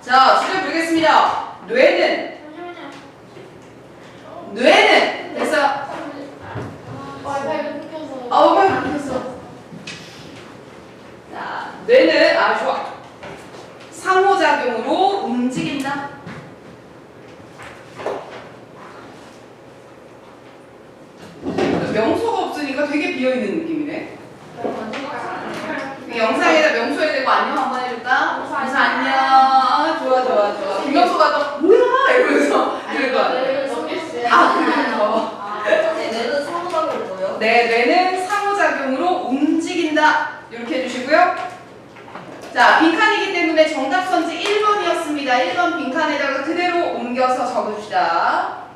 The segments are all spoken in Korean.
자, 주제 보겠습니다. 뇌는 됐어. 왜 바뀌었어? 자, 뇌는 좋아. 상호작용으로 움직인다. 명소가 없으니까 되게 비어있는 느낌이네. 영상에다 명소에 대고 안녕 한번 해줄까? 그래서 안녕. 좋아. 김명소가 또 뭐야? 이러면서 그럴 거야. 뇌는 상호작용으로 뭐요? 네, 뇌는 상호작용으로 움직인다. 이렇게 해주시고요. 자, 빈칸이기 때문에 정답 선지 1번이었습니다. 1번 빈칸에다가 그대로 옮겨서 적읍시다.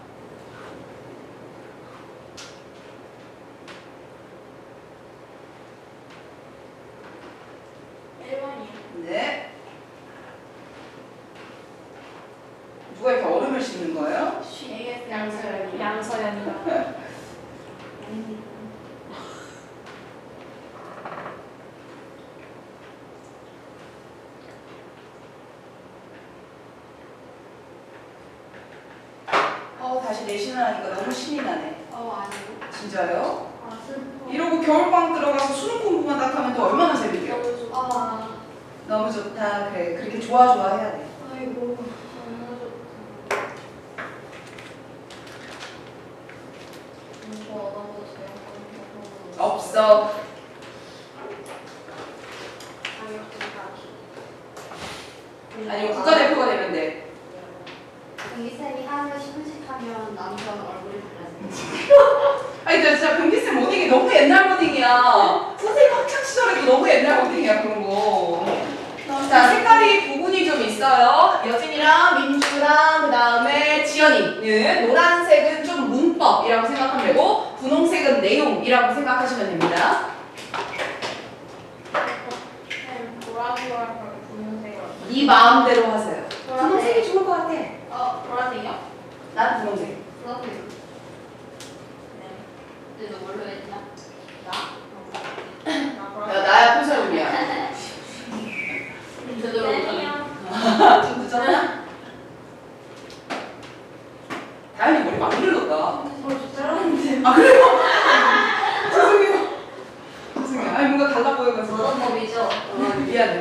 네. 누가 이렇게 얼음을 씹는 거예요? 양서연이가. 다시 내신을 하니까 너무 신이 나네. 아니고. 진짜요? 슬퍼. 이러고 겨울방학 들어가서 수능 공부만 딱 하면 또 얼마나 재밌게요? 너무 좋다. 그래, 그렇게 좋아해야 돼. 아이고. 없어. 아니면 국가대표가 되면 돼. 경기쌤이 하루에 10분씩 하면 남편 얼굴이 달라지는 아니, 나 진짜 변기쌤 모딩이 너무 옛날 모딩이야. 선생님 학창 시절에도 너무 옛날 모딩이야, 그런 거. 자, 색깔이 부분이 좀 있어요. 여진이랑 민주랑 그 다음에 지연이는 노란색은 좀 문법이라고 생각하면 되고 분홍색은 내용이라고 생각하시면 됩니다. 네 마음대로 하세요. 분홍색이 좋을 것 같아. 보라색이요? 난 분홍색. 보라색. 네. 너 뭘로 했냐? 나? 야, 나야 토사lum이야. 제대로 좀 늦었나? 다현이 머리 많이 길렀다. 잘하는데. 그래요? 죄송해요. 아니, 뭔가 달라 보여가지고. 어떤 법이죠? 미안해.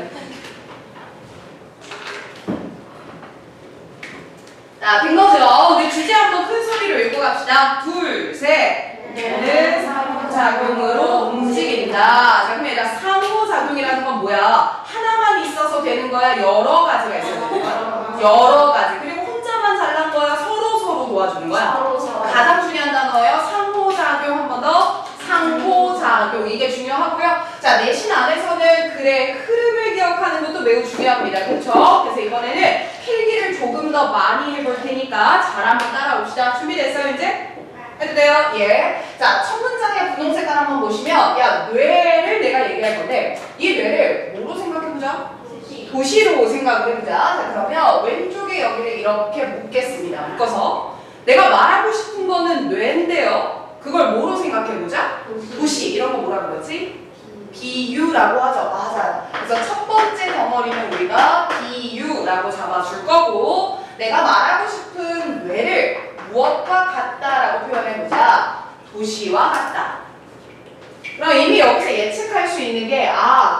자, 된 거죠? 우리 주제 한번 큰 소리로 읽고 갑시다. 둘, 셋. 뇌는 상호작용으로 움직인다. 자, 그럼 얘가 상호작용이라는 건 뭐야? 하나만 있어서 되는 거야? 여러 가지가 있어야 되는 거야? 여러 가지. 그리고 혼자만 잘난 거야? 서로 도와주는 거야? 서로. 가장 중요한 단어예요. 상호작용. 한 번 더. 상호작용. 이게 중요하고요. 자, 내신 안에서는 글의 흐름을 기억하는 것도 매우 중요합니다. 그렇죠? 그래서 이번에는 필기를 조금 더 많이 해볼 테니까 잘 한번 따라옵시다. 준비됐어요, 이제? 해도 돼요? 예. 자, 첫 문장의 분홍 색깔 한번 보시면, 야, 뇌를 내가 얘기할 건데, 이 뇌를 뭐로 생각해보자? 도시로 생각을 해보자. 자, 그러면 왼쪽에 여기를 이렇게 묶겠습니다. 묶어서. 내가 말하고 싶은 거는 뇌인데요. 그걸 뭐로 생각해보자? 도시. 이런 거 뭐라 그러지? 비유라고 하죠. 맞아요. 그래서 첫 번째 덩어리는 우리가 비유라고 잡아줄 거고, 내가 말하고 싶은 뇌를 무엇과 같다라고 표현해보자. 도시와 같다. 그럼 이미 여기서 예측할 수 있는 게,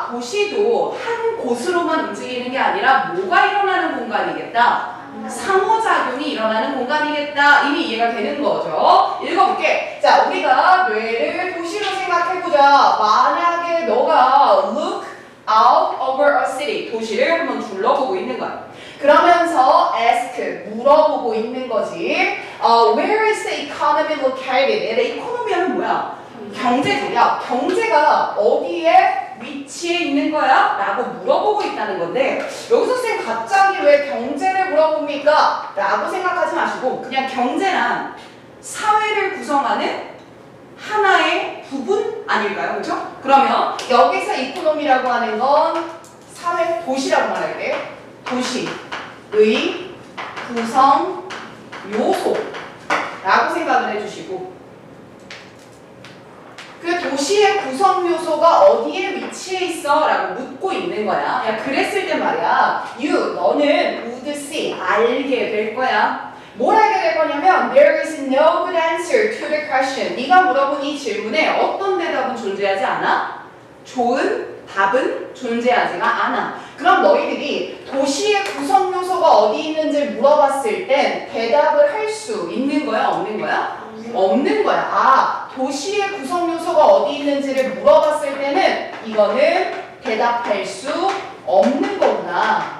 도시도 한 곳으로만 움직이는 게 아니라 뭐가 일어나는 공간이겠다? 상호작용이 일어나는 공간이겠다. 이미 이해가 되는 거죠. 읽어볼게. 자, 우리가 뇌를 도시로 생각해보자. 만약에 너가 look out over a city, 도시를 한번 둘러보고 있는 거야. 그러면서 ask, 물어보고 있는 거지. Where is the economy located? 내 economy는 뭐야? 경제죠. 경제가 어디에 위치에 있는 거야? 라고 물어보고 있다는 건데, 여기서 선생님 갑자기 왜 경제를 물어봅니까? 라고 생각하지 마시고 그냥 경제란 사회를 구성하는 하나의 부분 아닐까요? 그렇죠? 그러면 여기서 이코노미라고 하는 건 사회 도시라고 말할게요. 도시의 구성 요소라고 생각을 해주시고, 그 도시의 구성 요소가 어디에 위치해 있어? 라고 라고 묻고 있는 거야. 야, 그랬을 때 말이야. You, 너는 would see, 알게 될 거야. 뭘 알게 될 거냐면 there is no good answer to the question. 네가 물어본 이 질문에 어떤 대답은 존재하지 않아? 좋은 답은 존재하지가 않아. 그럼 너희들이 도시의 구성 요소가 어디 있는지 물어봤을 땐 대답을 할 수 있는 거야? 없는 거야? 없는 거야. 아, 도시의 구성 요소가 어디 있는지를 물어봤을 때는 이거는 대답할 수 없는 거구나.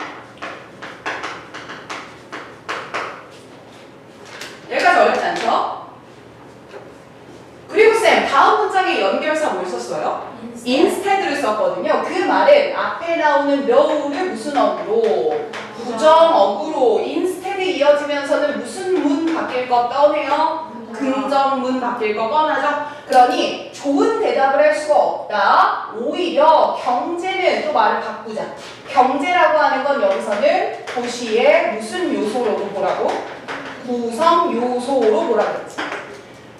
여기까지 어렵지 않죠? 그리고 쌤, 다음 문장의 연결사 뭘 썼어요? instead를 썼거든요. 그 말은 앞에 나오는 no를 무슨 어구로? 부정어구로 instead 이어지면서는 무슨 문 바뀔 거 뻔해요? 긍정문 바뀔 거 뻔하죠? 그러니 좋은 대답을 할 수가 없다. 오히려 경제는 또 말을 바꾸자. 경제라고 하는 건 여기서는 도시의 무슨 요소로 보라고? 구성 요소로 보라고 했지.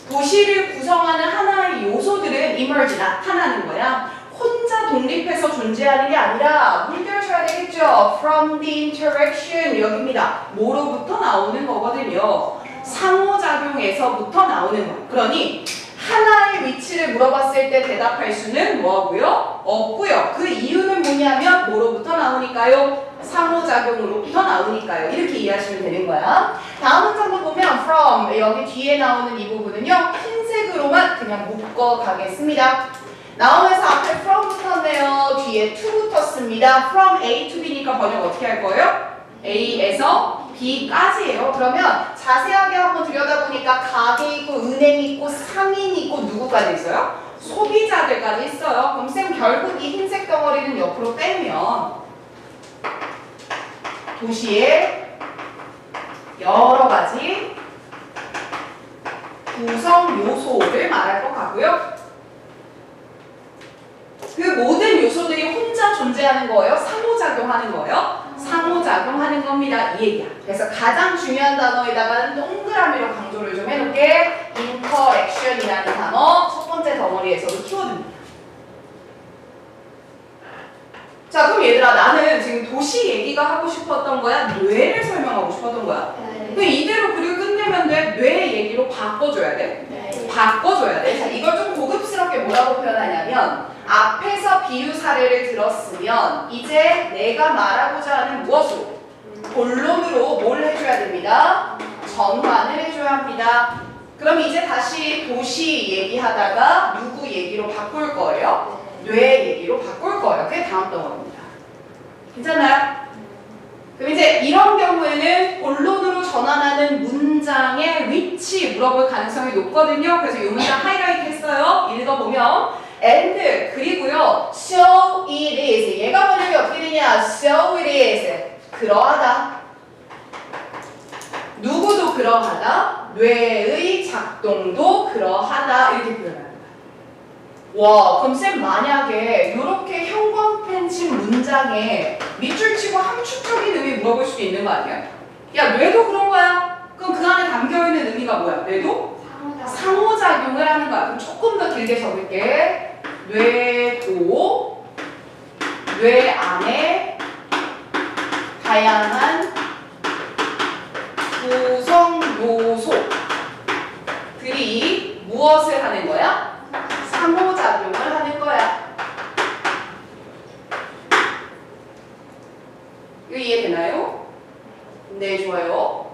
도시를 구성하는 하나의 요소들은 emerge, 나타나는 거야. 혼자 독립해서 존재하는 게 아니라 물결쳐야 되겠죠. From the interaction, 여기입니다. 뭐로부터 나오는 거거든요. 상호작용에서부터 나오는 거. 그러니 하나의 위치를 물어봤을 때 대답할 수는 뭐하고요? 없고요. 그 이유는 뭐냐면 뭐로부터 나오니까요? 상호작용으로부터 나오니까요. 이렇게 이해하시면 되는 거야. 다음 문장도 보면 from, 여기 뒤에 나오는 이 부분은요. 흰색으로만 그냥 묶어 가겠습니다. 나오면서 앞에 from 붙었네요. 뒤에 to 붙었습니다. from A to B니까 번역 어떻게 할 거예요? A에서 B까지예요. 그러면 자세하게 한번 들여다보니까 가게 있고 은행 있고 상인 있고 누구까지 있어요? 소비자들까지 있어요. 그럼 쌤 결국 이 흰색 덩어리는 옆으로 빼면 도시의 여러 가지 구성 요소를 말할 것 같고요. 그 모든 요소들이 혼자 존재하는 거예요? 상호작용하는 거예요? 상호작용하는 겁니다. 이 얘기야. 그래서 가장 중요한 단어에다가는 동그라미로 강조를 좀 해놓을게. interaction이라는 단어 첫 번째 덩어리에서도 키워드입니다. 자, 그럼 얘들아, 나는 지금 도시 얘기가 하고 싶었던 거야? 뇌를 설명하고 싶었던 거야? 그럼 이대로 그리고 끝내면 돼? 뇌 얘기로 바꿔줘야 돼? 바꿔줘야 돼. 자, 이걸 좀 고급스럽게 뭐라고 표현하냐면 앞에서 비유 사례를 들었으면 이제 내가 말하고자 하는 무엇으로? 본론으로 뭘 해줘야 됩니다? 전환을 해줘야 합니다. 그럼 이제 다시 도시 얘기하다가 누구 얘기로 바꿀 거예요? 뇌 얘기로 바꿀 거예요. 그게 다음 덩어리입니다. 괜찮나요? 그럼 이제 이런 경우에는 본론으로 전환하는 문장의 위치 물어볼 가능성이 높거든요. 그래서 이 문장 하이라이트 했어요. 읽어보면 and 그리고요 so it is 얘가 번역이 어떻게 되냐 so it is 그러하다 누구도 그러하다 뇌의 작동도 그러하다 이렇게 표현합니다. 와 그럼 쌤 만약에 이렇게 형광펜 친 문장에 밑줄 치고 함축적인 의미 물어볼 수도 있는 거 아니야? 야 뇌도 그런 거야? 그럼 그 안에 담겨있는 의미가 뭐야? 뇌도? 상호작용을 하는 거야. 그럼 조금 더 길게 적을게. 뇌도 뇌 안에 다양한 구성 요소들이 무엇을 하는 거야? 상호작용을 하는 거야. 이거 이해되나요? 네, 좋아요.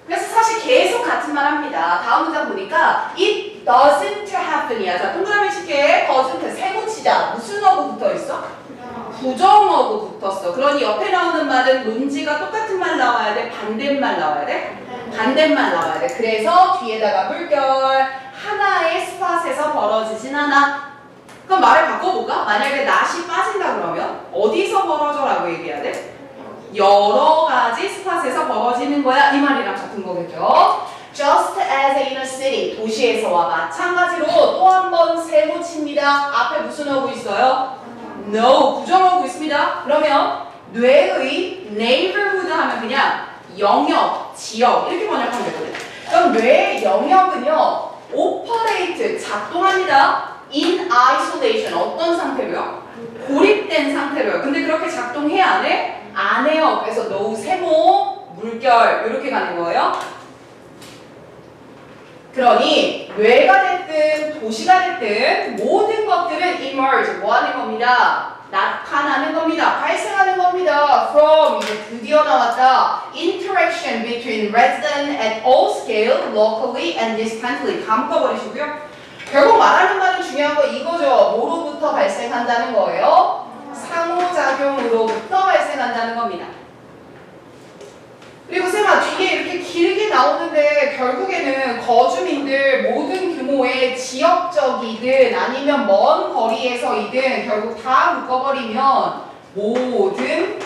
그래서 사실 계속 같은 말 합니다. 다음 문장 보니까 it doesn't happen이야. 자, 동그라미 칠게. doesn't 세모치자. 무슨 어구 붙어 있어? 부정어구 붙었어. 그러니 옆에 나오는 말은 논지가 똑같은 말 나와야 돼? 반대말 나와야 돼? 반대말 나와야 돼. 그래서 뒤에다가 물결 하나의 스팟에서 벌어지진 않아. 그럼 말을 바꿔볼까? 만약에 낫이 빠진다 그러면 어디서 벌어져라고 얘기해야 돼? 여러 가지 스팟에서 벌어지는 거야. 이 말이랑 같은 거겠죠? Just as in a city, 도시에서와 마찬가지로 또 한 번 세모칩니다. 앞에 무슨 어구 있어요? No, 부정어구 있습니다. 그러면 뇌의 neighborhood 하면 그냥 영역, 지역 이렇게 번역하면 되거든요. 그럼 뇌의 영역은요, operate, 작동합니다. In isolation, 어떤 상태로요? 고립된 상태로요. 근데 그렇게 작동해 안 해? 안 해요. 그래서 노우, 세모, 물결 이렇게 가는 거예요. 그러니 뇌가 됐든 도시가 됐든 모든 것들은 emerge 뭐 하는 겁니다. 나타나는 겁니다. 발생하는 겁니다. From 이제 드디어 나왔다. Interaction between resident at all scale, locally and distantly. 다 묶어버리시고요. 결국 말하는 말은 중요한 거 이거죠. 뭐로부터 발생한다는 거예요? 상호작용으로부터 발생한다는 겁니다. 그리고 쌤아 뒤에 이렇게 길게 나오는데 결국에는 거주민들 모든 규모의 지역적이든 아니면 먼 거리에서이든 결국 다 묶어버리면 모든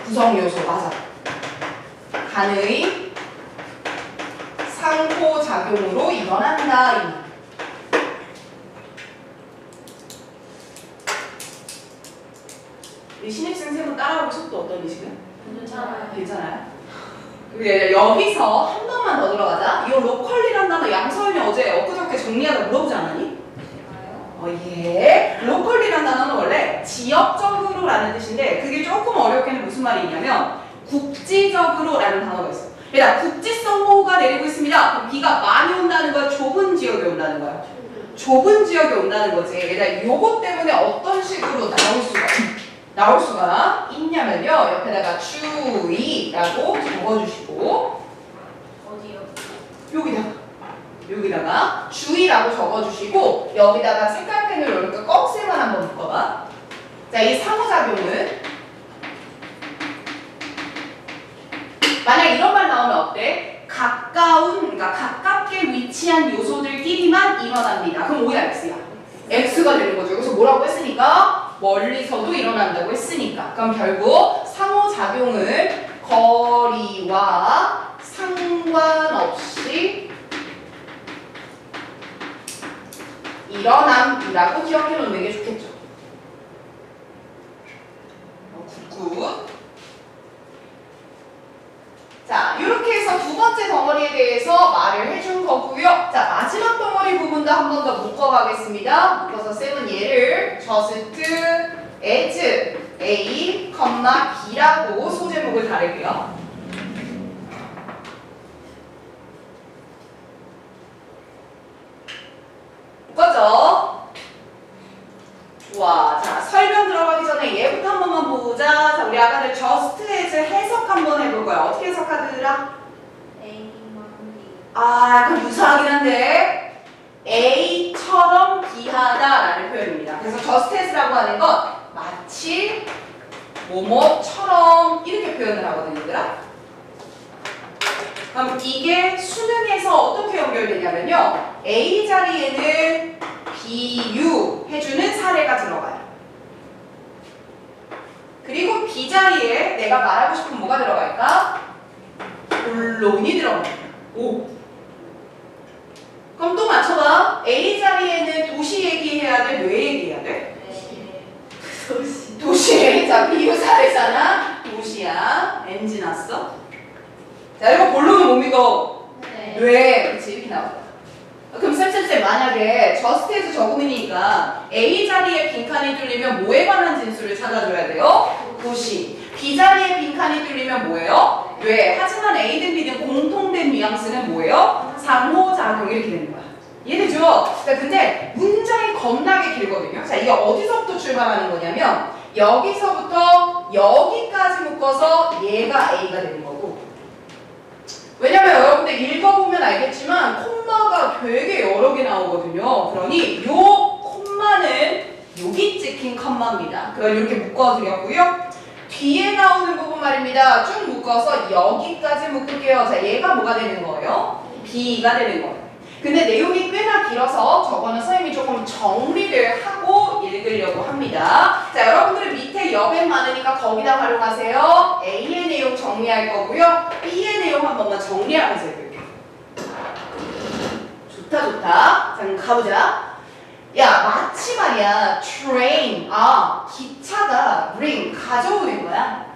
구성요소 맞아. 간의 상호작용으로 일어난다. 이 말. 우리 신입생 세 분 따라하고 속도 어떠니시고요? 괜찮아요. 괜찮아요? 그리고 여기서 한 번만 더 들어가자. 이 로컬리란 단어 양서연이 어제 엊그저께 정리하다 물어보지 않았니? 예. 로컬리란 단어는 원래 지역적으로라는 뜻인데 그게 조금 어렵게는 무슨 말이냐면 국지적으로라는 단어가 있어. 그러니까 국지성 호우가 내리고 있습니다. 그럼 비가 많이 온다는 거야? 좁은 지역에 온다는 거야? 좁은 지역에 온다는 거지. 그러니까 요것 때문에 어떤 식으로 나올 수가 있냐면요. 옆에다가 주의라고 적어주시고 어디요? 여기다가 주의라고 적어주시고 여기다가 색깔펜으로 이렇게 꺽쇠만 한번 묶어봐. 자, 이 상호작용은 만약 이런 말 나오면 어때? 그러니까 가깝게 위치한 요소들끼리만 일어납니다. 그럼 O야 X야. X가 되는 거죠. 여기서 뭐라고 했으니까? 멀리서도 일어난다고 했으니까. 그럼 결국 상호작용은 거리와 상관없이 일어남이라고 기억해 놓는 게 좋겠죠. 굿굿. 자, 이렇게 해서 두 번째 덩어리에 대해서 말을 해준 거고요. 자, 마지막 덩어리 부분도 한 번 더 묶어가겠습니다. 묶어서 쌤은 얘를 just as A, B라고 소제목을 다룰게요. 묶었죠? 좋아. 자, 설명 들어가기 전에 얘부터 한 번만 보자. 자, 우리 아가들 just as 해석 한번 해볼 거야. 어떻게 해석하더라? 약간 유사하긴 한데 A처럼 B하다라는 표현입니다. 그래서 just as라고 하는 건 마치 뭐뭐처럼 이렇게 표현을 하거든요, 얘들아. 그럼 이게 수능에서 어떻게 연결되냐면요. A 자리에는 비유해주는 사례가 들어가요. 그리고 B 자리에 내가 말하고 싶은 뭐가 들어갈까? 본론이 들어갑니다. 오. 그럼 또 맞춰봐. A 자리에는 도시 얘기해야 돼? 뇌 얘기해야 돼? 도시. 자, 비유 사례잖아. 도시야. NG 났어. 자, 이거 본론은 못 믿어. 뇌. 그치, 이렇게 나왔다. 그럼 쌤 만약에 just as 적음이니까 A 자리에 빈칸이 뚫리면 뭐에 관한 진수를 찾아줘야 돼요? 도시. B 자리에 빈칸이 뚫리면 뭐예요? 뇌. 하지만 A든 B든 공통된 뉘앙스는 뭐예요? 상호작용 이렇게 되는 거야. 이해되죠? 자, 근데 문장이 겁나게 길거든요. 자, 이게 어디서부터 출발하는 거냐면 여기서부터 여기까지 묶어서 얘가 A가 되는 거고, 왜냐면 여러분들 읽어보면 알겠지만 콤마가 되게 여러 개 나오거든요. 그러니 요 콤마는 여기 찍힌 콤마입니다. 그걸 이렇게 묶어드렸고요. 뒤에 나오는 부분 말입니다. 쭉 묶어서 여기까지 묶을게요. 자, 얘가 뭐가 되는 거예요? B가 되는 거예요. 근데 내용이 꽤나 길어서 저거는 선생님이 조금 정리를 하고 읽으려고 합니다. 자, 여러분들은 밑에 여백 많으니까 거기다 활용하세요. A의 내용 정리할 거고요. B의 내용 한 번만 정리하면서 읽을게요. 좋다. 자, 그럼 가보자. 야, 마치 말이야. train, 기차가 bring, 가져오는 거야.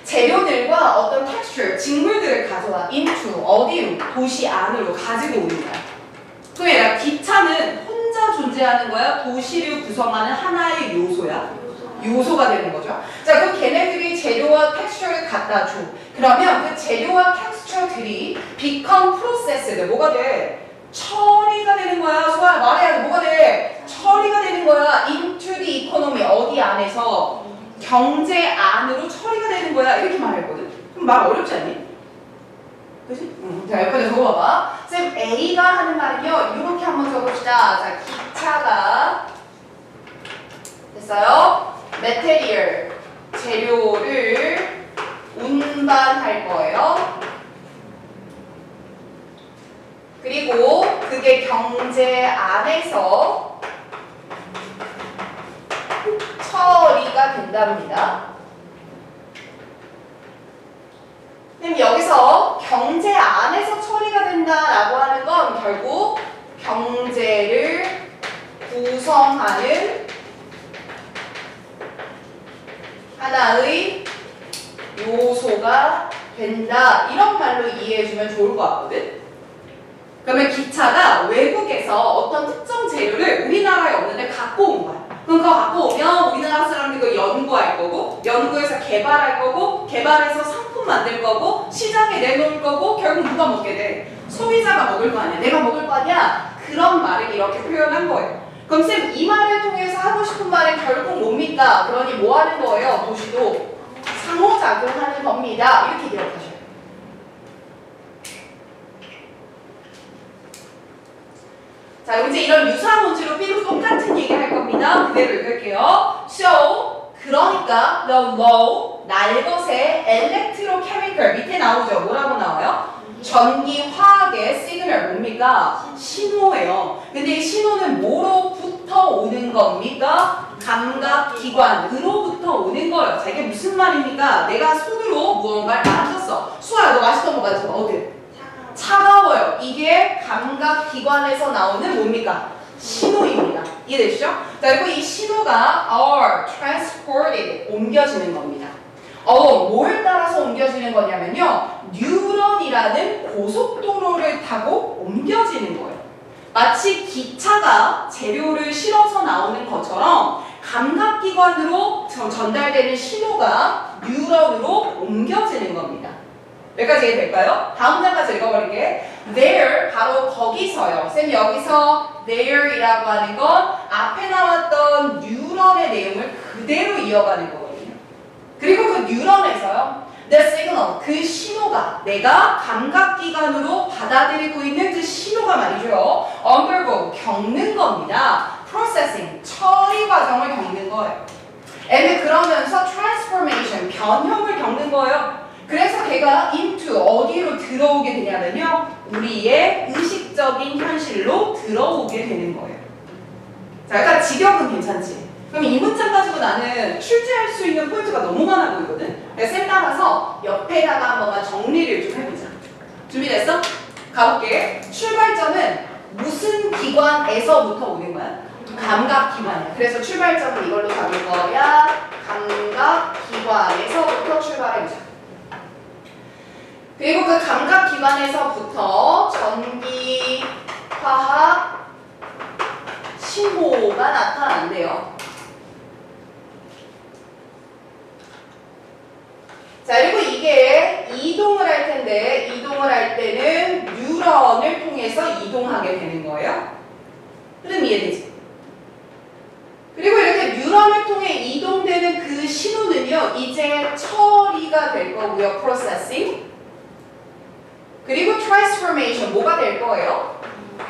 재료들과 어떤 texture, 직물들을 가져와 into, 어디로? 도시 안으로 가지고 오는 거야. 그럼 얘가 기차는 혼자 존재하는 거야? 도시를 구성하는 하나의 요소가 되는 거죠. 자, 그럼 걔네들이 재료와 텍스처를 갖다 줘. 그러면 그 재료와 텍스처들이 become processed. 뭐가 돼? 처리가 되는 거야. 소아 말해야 돼. 뭐가 돼? 처리가 되는 거야. into the economy. 어디 안에서? 경제 안으로 처리가 되는 거야. 이렇게 말했거든. 그럼 말 어렵지 않니? 그치? 자, 옆에 적어봐봐. 쌤, A가 하는 말은요. 이렇게 한번 적읍시다. 자, 기차가 됐어요? material, 재료를 운반할 거예요. 그리고 그게 경제 안에서 처리가 된답니다. 그럼 여기서 경제 안에서 처리가 된다라고 하는 건 결국 경제를 구성하는 하나의 요소가 된다. 이런 말로 이해해주면 좋을 것 같거든. 그러면 기차가 외국에서 어떤 특정 재료를 우리나라에 없는데 갖고 온 거야. 그럼 그거 갖고 오면 우리나라 사람들이 그거 연구할 거고, 연구해서 개발할 거고, 개발해서 상품 만들 거고, 시장에 내놓을 거고, 결국 누가 먹게 돼? 소비자가 먹을 거 아니야. 내가 먹을 거 아니야. 그런 말을 이렇게 표현한 거예요. 그럼 쌤, 이 말을 통해서 하고 싶은 말은 결국 뭡니까? 그러니 뭐 하는 거예요? 도시도 상호작용하는 겁니다. 이렇게 기억하셔요. 자, 이제 이런 유사한 문제로 B도 똑같은 얘기 할 겁니다. 그대로 읽을게요. So, 그러니까 the law, 날것의 electrochemical 밑에 나오죠. 뭐라고 나와요? 전기, 화학의 시그널 뭡니까? 신호예요. 근데 이 신호는 뭐로부터 오는 겁니까? 감각기관으로부터 오는 거예요. 자, 이게 무슨 말입니까? 내가 손으로 무언가를 만졌어. 수아야, 너 맛있던 거 만져봐. 어때? 차가워요. 이게 감각기관에서 나오는 뭡니까? 신호입니다. 이해되시죠? 자, 그리고 이 신호가 are transported, 옮겨지는 겁니다. 뭘 따라서 옮겨지는 거냐면요. 뉴런이라는 고속도로를 타고 옮겨지는 거예요. 마치 기차가 재료를 실어서 나오는 것처럼 감각기관으로 전달되는 신호가 뉴런으로 옮겨지는 겁니다. 여기까지 이해될까요? 다음 장까지 읽어버릴게. There, 바로 거기서요. 쌤 여기서 there이라고 하는 건 앞에 나왔던 뉴런의 내용을 그대로 이어가는 거거든요. 그리고 그 뉴런에서요. The signal, 그 신호가 내가 감각기관으로 받아들이고 있는 그 신호가 말이죠. undergo, 겪는 겁니다. processing, 처리 과정을 겪는 거예요. and 그러면서 transformation, 변형을 겪는 거예요. 그래서 걔가 into 어디로 들어오게 되냐면요. 우리의 의식적인 현실로 들어오게 되는 거예요. 자, 약간 직역은 괜찮지? 그럼 이 문장 가지고 나는 출제할 수 있는 포인트가 너무 많아 보이거든? 그래서 쌤 따라서 옆에다가 한 번만 정리를 좀 해보자. 준비됐어? 가볼게. 출발점은 무슨 기관에서부터 오는 거야? 감각기관이야. 그래서 출발점은 이걸로 잡을 거야. 감각기관에서부터 출발해보자. 그리고 그 감각기관에서부터 전기, 화학, 신호가 나타난대요. 자, 그리고 이게 이동을 할 텐데, 이동을 할 때는 뉴런을 통해서 이동하게 되는 거예요. 흐름 이해되지? 그리고 이렇게 뉴런을 통해 이동되는 그 신호는요, 이제 처리가 될 거고요, processing. 그리고 transformation, 뭐가 될 거예요?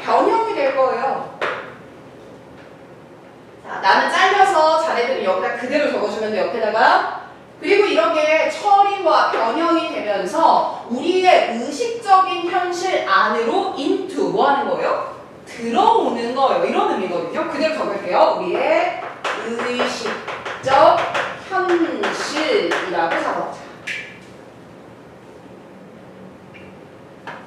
변형이 될 거예요. 자, 나는 잘려서 자네들은 여기다 그대로 적어주면 돼, 옆에다가. 그리고 이렇게 처리와 변형이 되면서 우리의 의식적인 현실 안으로 into, 뭐 하는 거예요? 들어오는 거예요. 이런 의미거든요. 그대로 적을게요. 우리의 의식적 현실이라고 적어보자.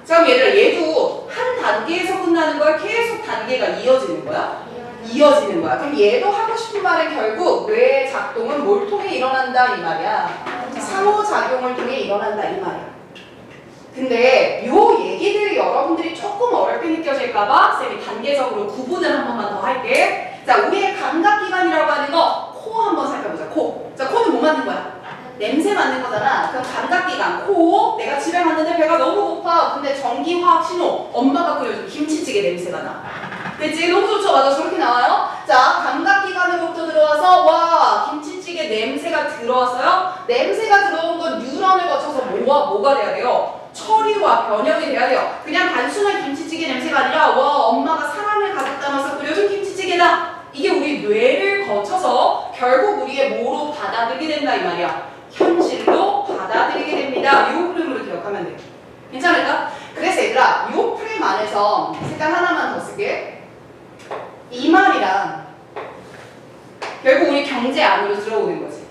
그럼 얘들아, 얘도 한 단계에서 끝나는 거야? 계속 단계가 이어지는 거야? 이어지는 거야. 그럼 얘도 하고 싶은 말은 결국 뇌의 작동은 뭘 통해 일어난다 이 말이야. 상호작용을 통해 일어난다 이 말이야. 근데 요 얘기들이 여러분들이 조금 어렵게 느껴질까봐 쌤이 단계적으로 구분을 한 번만 더 할게. 자, 우리의 감각기관이라고 하는 거 코 한번 살펴보자. 코. 자, 코는 뭐 맡는 거야? 냄새 맡는 거잖아. 그럼 감각기관 코. 내가 집에 갔는데 배가 너무 고파. 근데 전기, 화학 신호. 엄마가 끓여준 김치찌개 냄새가 나. 됐지? 너무 좋죠? 맞아. 저렇게 나와요. 자, 감각기관으로부터 들어와서 와 김치찌개 냄새가 들어왔어요. 냄새가 들어온 건 뉴런을 거쳐서 뭐가 돼야 돼요? 처리와 변형이 돼야 돼요. 그냥 단순한 김치찌개 냄새가 아니라 와 엄마가 사랑을 가득 담아서 끓여준 김치찌개다. 이게 우리 뇌를 거쳐서 결국 우리의 뭐로 받아들이게 된다 이 말이야. 현실로 받아들이게 됩니다. 이 흐름으로 기억하면 돼. 괜찮을까? 그래서 얘들아 이 프레임 안에서 색깔 하나만 더 쓸게. 이 말이랑 결국 우리 경제 안으로 들어오는 거지.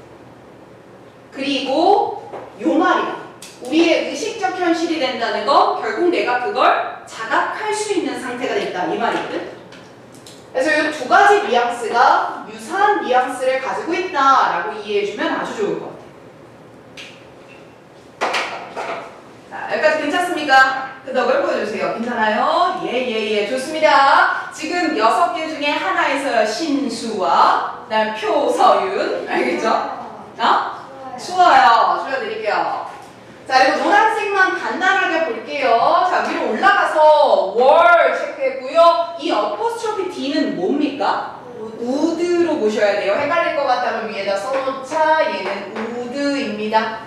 그리고 요 말이랑 우리의 의식적 현실이 된다는 거 결국 내가 그걸 자각할 수 있는 상태가 됐다 이 말이거든. 그래서 이 두 가지 뉘앙스가 유사한 뉘앙스를 가지고 있다라고 이해해주면 아주 좋을 것 같아요. 자, 여기까지 괜찮습니까? 끄덕을 보여주세요. 괜찮아요? 예, 좋습니다. 지금 6개 중에 하나에서 신수와 그다음 표서윤 알겠죠? 수어요. 줄여드릴게요. 자, 그리고 노란색만 간단하게 볼게요. 자, 위로 올라가서 월 체크했고요. 이 어포스트로피 D는 뭡니까? 우드로 보셔야 돼요. 헷갈릴 것 같다면 위에다 써놓자. 얘는 우드입니다.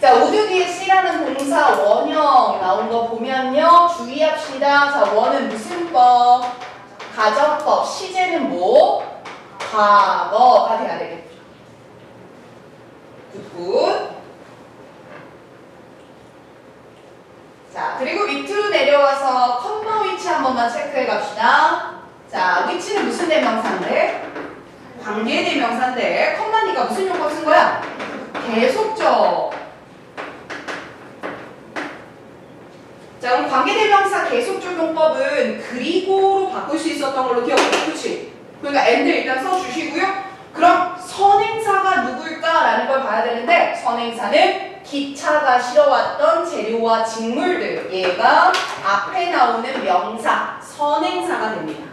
자, 우드 뒤에 C라는 동사 원형 나온 거 보면요. 주의합시다. 자, 원은 무슨 법? 가정법. 시제는 뭐? 과거가 돼야 되겠죠. 굿. 자, 그리고 밑으로 내려와서 컴마 위치 한 번만 체크해 갑시다. 자, 위치는 무슨 대명사인데? 관계대명사인데 컴마니까 무슨 용법 쓴 거야? 계속적. 자, 그럼 관계대명사 계속적 용법은 그리고로 바꿀 수 있었던 걸로 기억해요. 그렇지? 그러니까 and 일단 써주시고요. 그럼 선행사가 누굴까라는 걸 봐야 되는데 선행사는 기차가 실어왔던 재료와 직물들, 얘가 앞에 나오는 명사, 선행사가 됩니다.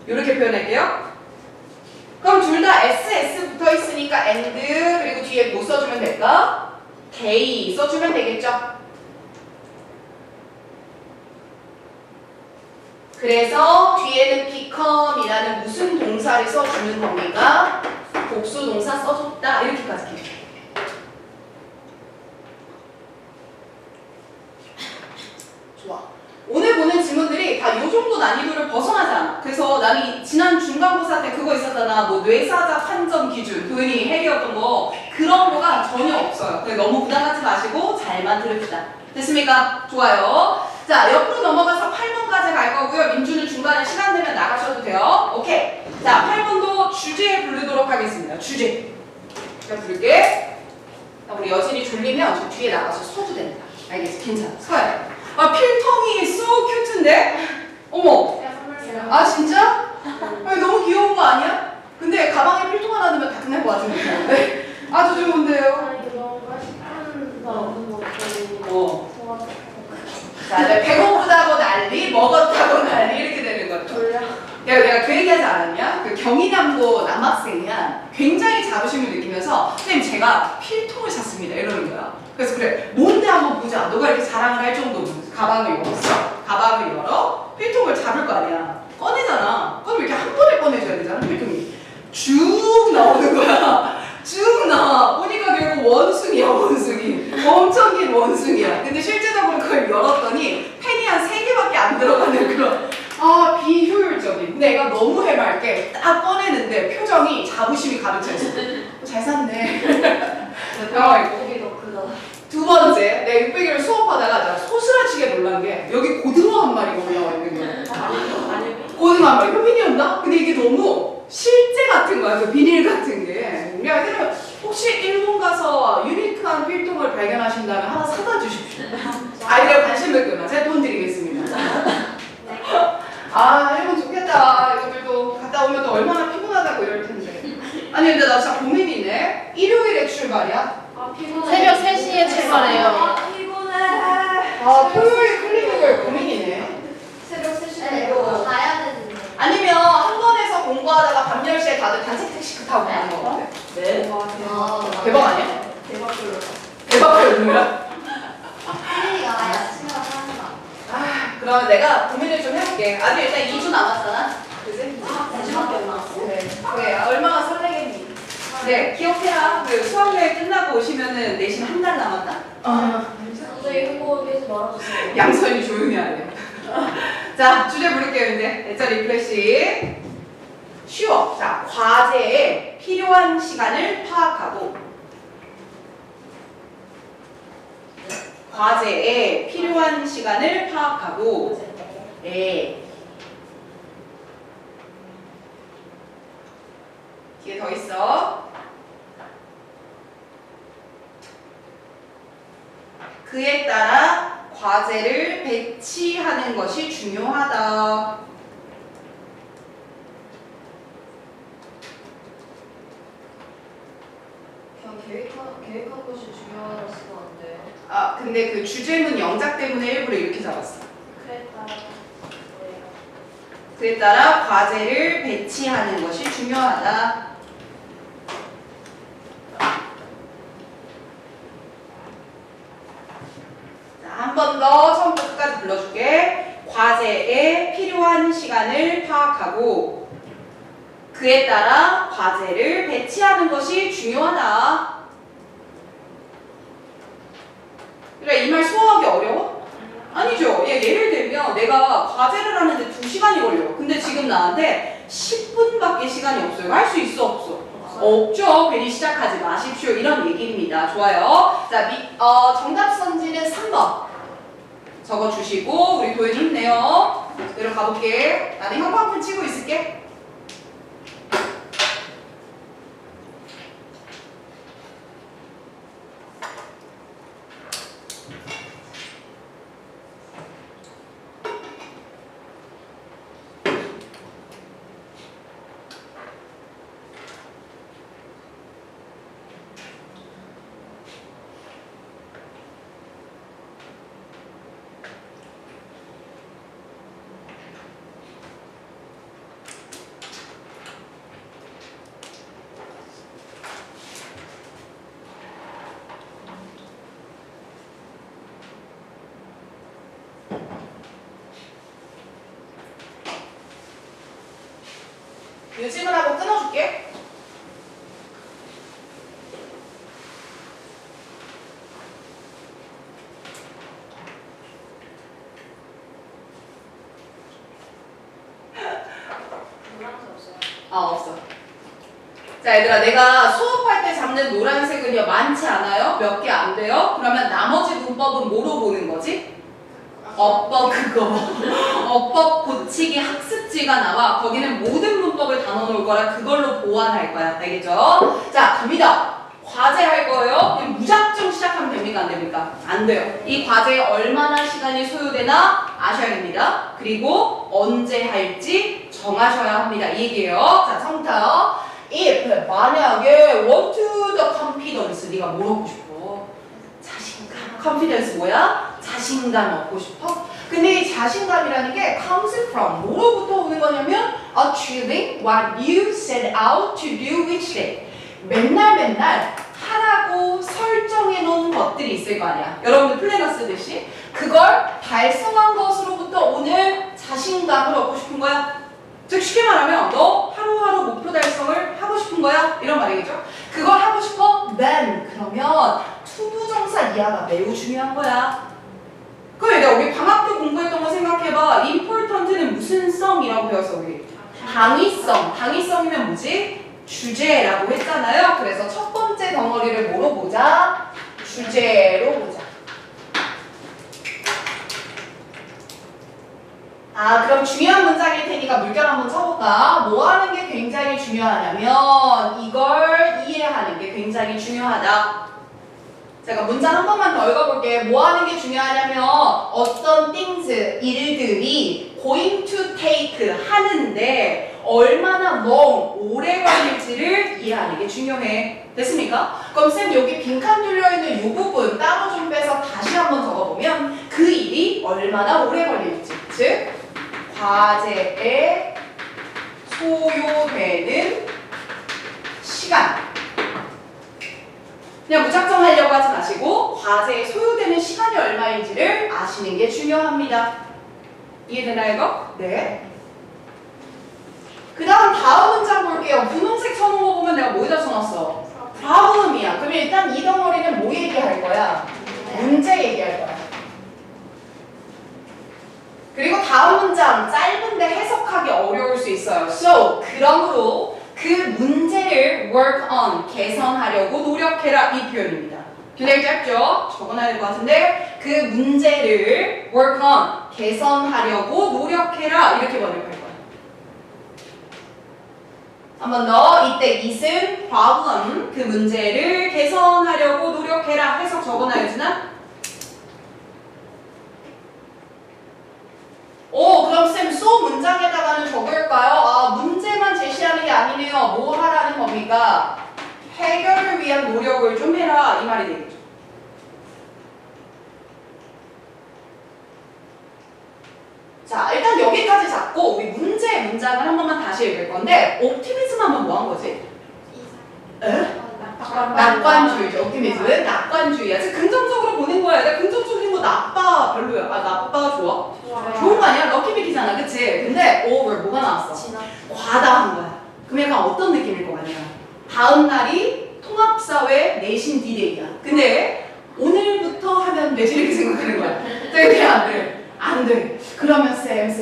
이렇게 표현할게요. 그럼 둘 다 SS 붙어 있으니까 and 그리고 뒤에 뭐 써주면 될까? they 써주면 되겠죠. 그래서 뒤에는 become이라는 무슨 동사를 써주는 겁니까? 복수 동사 써줬다 이렇게까지 기억해요. 좋아. 오늘 보는 질문들이 다 이 정도 난이도를 벗어나지 않아. 그래서 나는 지난 중간고사 때 그거 있었잖아. 뭐 뇌사자 판정 기준, 도현이 해리였던 거 그런 거가 전혀 없어요. 너무 부담 갖지 마시고 잘만 들읍시다. 됐습니까? 좋아요. 자, 옆으로 넘어가서 8번까지 갈 거고요. 민주는 중간에 시간 되면 나가셔도 돼요. 오케이. 자, 8번도 주제 부르도록 하겠습니다. 주제. 제가 부를게. 우리 여진이 졸리면 저 뒤에 나가서 서도 된다. 알겠지? 괜찮아. 서요. 아, 필통이 so 큐트인데? 어머. 아, 진짜? 아니, 너무 귀여운 거 아니야? 근데 가방에 필통 하나 넣으면 다 끝날 것 같은데. 아주 좋은데요? 자, 배고프다고 난리, 먹었다고 난리 이렇게 되는 거죠. 내가 그 얘기하지 않았냐? 그 경희남고 남학생이야. 굉장히 자부심을 느끼면서 선생님 제가 필통을 샀습니다 이러는 거야. 그래서 그래 뭔데 한번 보자. 너가 이렇게 자랑을 할 정도로 가방을 열었어. 가방을 열어. 필통을 잡을 거 아니야. 꺼내잖아. 그럼 이렇게 한 번에 꺼내줘야 되잖아. 필통이 쭉 나오는 거야. 쭉 나와. 보니까 결국 원숭이야 원숭이. 엄청 긴 원숭이야. 근데 실제적으로 그걸 열었더니 펜이 한 3개밖에 안 들어가는 그런 비효율적인. 근데 얘가 너무 해맑게 딱 꺼내는데 표정이 자부심이 가득 차 있어. 잘 샀네. 두 번째, 내가 600일을 수업하다가 소스라치게 놀란 게 여기 고등어 한 마리가 올라와 있는 거야. 고등어 한 마리. 효빈이었나? 근데 이게 너무 실제 같은 거야. 그 비닐 같은 게. 우리 아이들은 혹시 일본 가서 유니크한 필통을 발견하신다면 하나 사다 주십시오. 아이들 관심을 끄면 제가 돈 드리겠습니다. 아, 일본 좋겠다. 이것들도 갔다 오면 또 얼마나 피곤하다고 이럴 텐데. 아니, 근데 나 진짜 고민이네. 일요일에 출발이야? 피곤해. 새벽 3시에 출발해요. 피곤해. 아, 토요일 클리닉을 고민이네. 새벽 3시간 네, 이거 가야 되는데. 아니면 한 번에서 공부하다가 밤 10시에 다들 단체 택시 타고 가는 거 같아. 네. 대박 아니야? 대박별로. 대박이야, 누구야? 클리닉 아침에 하는 거. 아, 그럼 내가 고민을 좀 해볼게. 아직 일단 2주 남았잖아. 그지? 마지막에 안 나왔어? 그래, 얼마나 설레겠니? 네, 기억해라. 그 수학여행 끝나고 오시면은 내신 한 달 남았다? 선생님 홍보하지 말아주세요. 양서연이 조용히 하래. 자, 주제 부를게요, 이제. 애자 리플래시. 쉬워. 자, 과제에 필요한 시간을 파악하고, 과제에 필요한 시간을 파악하고, 네. 뒤에 더 있어. 그에 따라 과제를 배치하는 것이 중요하다. 그냥 계획하는 것이 중요하다 쓰면 안 돼요. 아, 근데 그 주제문 영작 때문에 일부러 이렇게 잡았어. 그랬다. 뭐예요? 그에 따라 과제를 배치하는 것이 중요하다. 자, 한 번 더 처음부터 끝까지 불러줄게. 과제에 필요한 시간을 파악하고 그에 따라 과제를 배치하는 것이 중요하다. 그래, 이 말 소화하기 어려워? 아니죠. 예를 들면 내가 과제를 하는데 2시간이 걸려요. 근데 지금 나한테 10분밖에 시간이 없어요. 할 수 있어, 없어? 없죠. 괜히 시작하지 마십시오. 이런 얘기입니다. 좋아요. 자, 정답 선지는 3번. 적어주시고 우리 도현이 힘내요. 그대로 가볼게. 나는 형광펜 치고 있을게. 요즘을 하고 끊어줄게. 노란색 없어요. 아, 없어. 자, 얘들아, 내가 수업할 때 잡는 노란색은요, 많지 않아요? 몇 개 안 돼요? 그러면 나머지 문법은 뭐로 보는 거지? 어법 그거. 어법 고치기 학습지가 나와. 거기는 모든 문법을 다 넣어놓을 거라 그걸로 보완할 거야. 알겠죠? 자, 갑니다. 과제 할 거예요. 그럼 무작정 시작하면 됩니까? 안 됩니까? 안 돼요. 이 과제에 얼마나 시간이 소요되나 아셔야 됩니다. 그리고 언제 할지 정하셔야 합니다. 이 얘기예요. 자, 처음부터. If 만약에 want to the confidence 네가 뭘 얻고 싶어? 자신감. confidence 뭐야? 자신감 얻고 싶어? 근데 이 자신감이라는 게 comes from 뭐로부터 오는 거냐면 achieving what you set out to do each day. 맨날 하라고 설정해 놓은 것들이 있을 거 아니야. 여러분들 플래너 쓰듯이 그걸 달성한 것으로부터 오는 자신감을 얻고 싶은 거야. 즉 쉽게 말하면 너 하루하루 목표 달성을 하고 싶은 거야? 이런 말이겠죠? 그걸 하고 싶어? Then 그러면 투부정사 이하가 매우 중요한 거야. 그럼 얘들아 우리 방학 때 공부했던 거 생각해봐. important는 무슨 성이라고 배웠어 우리? 당위성. 당위성이면 뭐지? 주제라고 했잖아요. 그래서 첫 번째 덩어리를 뭐로 보자? 주제로 보자. 아, 그럼 중요한 문장일 테니까 물결 한번 쳐볼까? 뭐 하는 게 굉장히 중요하냐면 이걸 이해하는 게 굉장히 중요하다. 제가 문장 한 번만 더 읽어볼게. 뭐 하는 게 중요하냐면 어떤 things, 일들이 going to take 하는데 얼마나 long, 오래 걸릴지를 이해하는 게 중요해. 됐습니까? 그럼 쌤 여기 빈칸 뚫려있는 이 부분 따로 좀 빼서 다시 한번 적어보면 그 일이 얼마나 오래 걸릴지, 즉 과제에 소요되는 시간. 그냥 무작정 하려고 하지 마시고 과제에 소요되는 시간이 얼마인지를 아시는 게 중요합니다. 이해되나요 이거? 네. 그 다음 문장 볼게요. 분홍색 쳐놓은 거 보면 내가 뭐에다 써놨어? problem이야. 그러면 일단 이 덩어리는 뭐 얘기할 거야? 문제 얘기할 거야. 그리고 다음 문장 짧은데 해석하기 어려울 수 있어요. So, 그러므로 그 문제를 work on, 개선하려고 노력해라 이 표현입니다. 굉장히 짧죠? 적어놔야 될 것 같은데 그 문제를 work on, 개선하려고 노력해라 이렇게 번역할 거예요. 한 번 더, 이때 it은 problem, 그 문제를 개선하려고 노력해라 해석 적어놔야지나? 그럼 쌤, so 문장에다가는 적을까요? 아, 문제만 제시하는 게 아니네요. 뭐 하라는 겁니까? 해결을 위한 노력을 좀 해라 이 말이 되겠죠. 자, 일단 여기까지 잡고 우리 문장을 한 번만 다시 읽을 건데 옵티미즘 하면 뭐 한 거지? 낙관주의죠. 옵티미즘은 낙관주의야. 즉 긍정적으로 보는 거야. 내가 긍정적인 거 나빠 별로야. 아 나빠 좋아? 좋은 거 아니야? 럭키비키잖아, 그치? 근데 over 뭐가 나왔어? 과다한 거야. 그럼 약간 어떤 느낌일 거 아니야? 다음 날이 통합사회 내신 디데이야. 근데 오늘부터 하면 되지 이렇게 생각하는 거야. 그냥 안 돼. 안 돼. 그러면 쌤,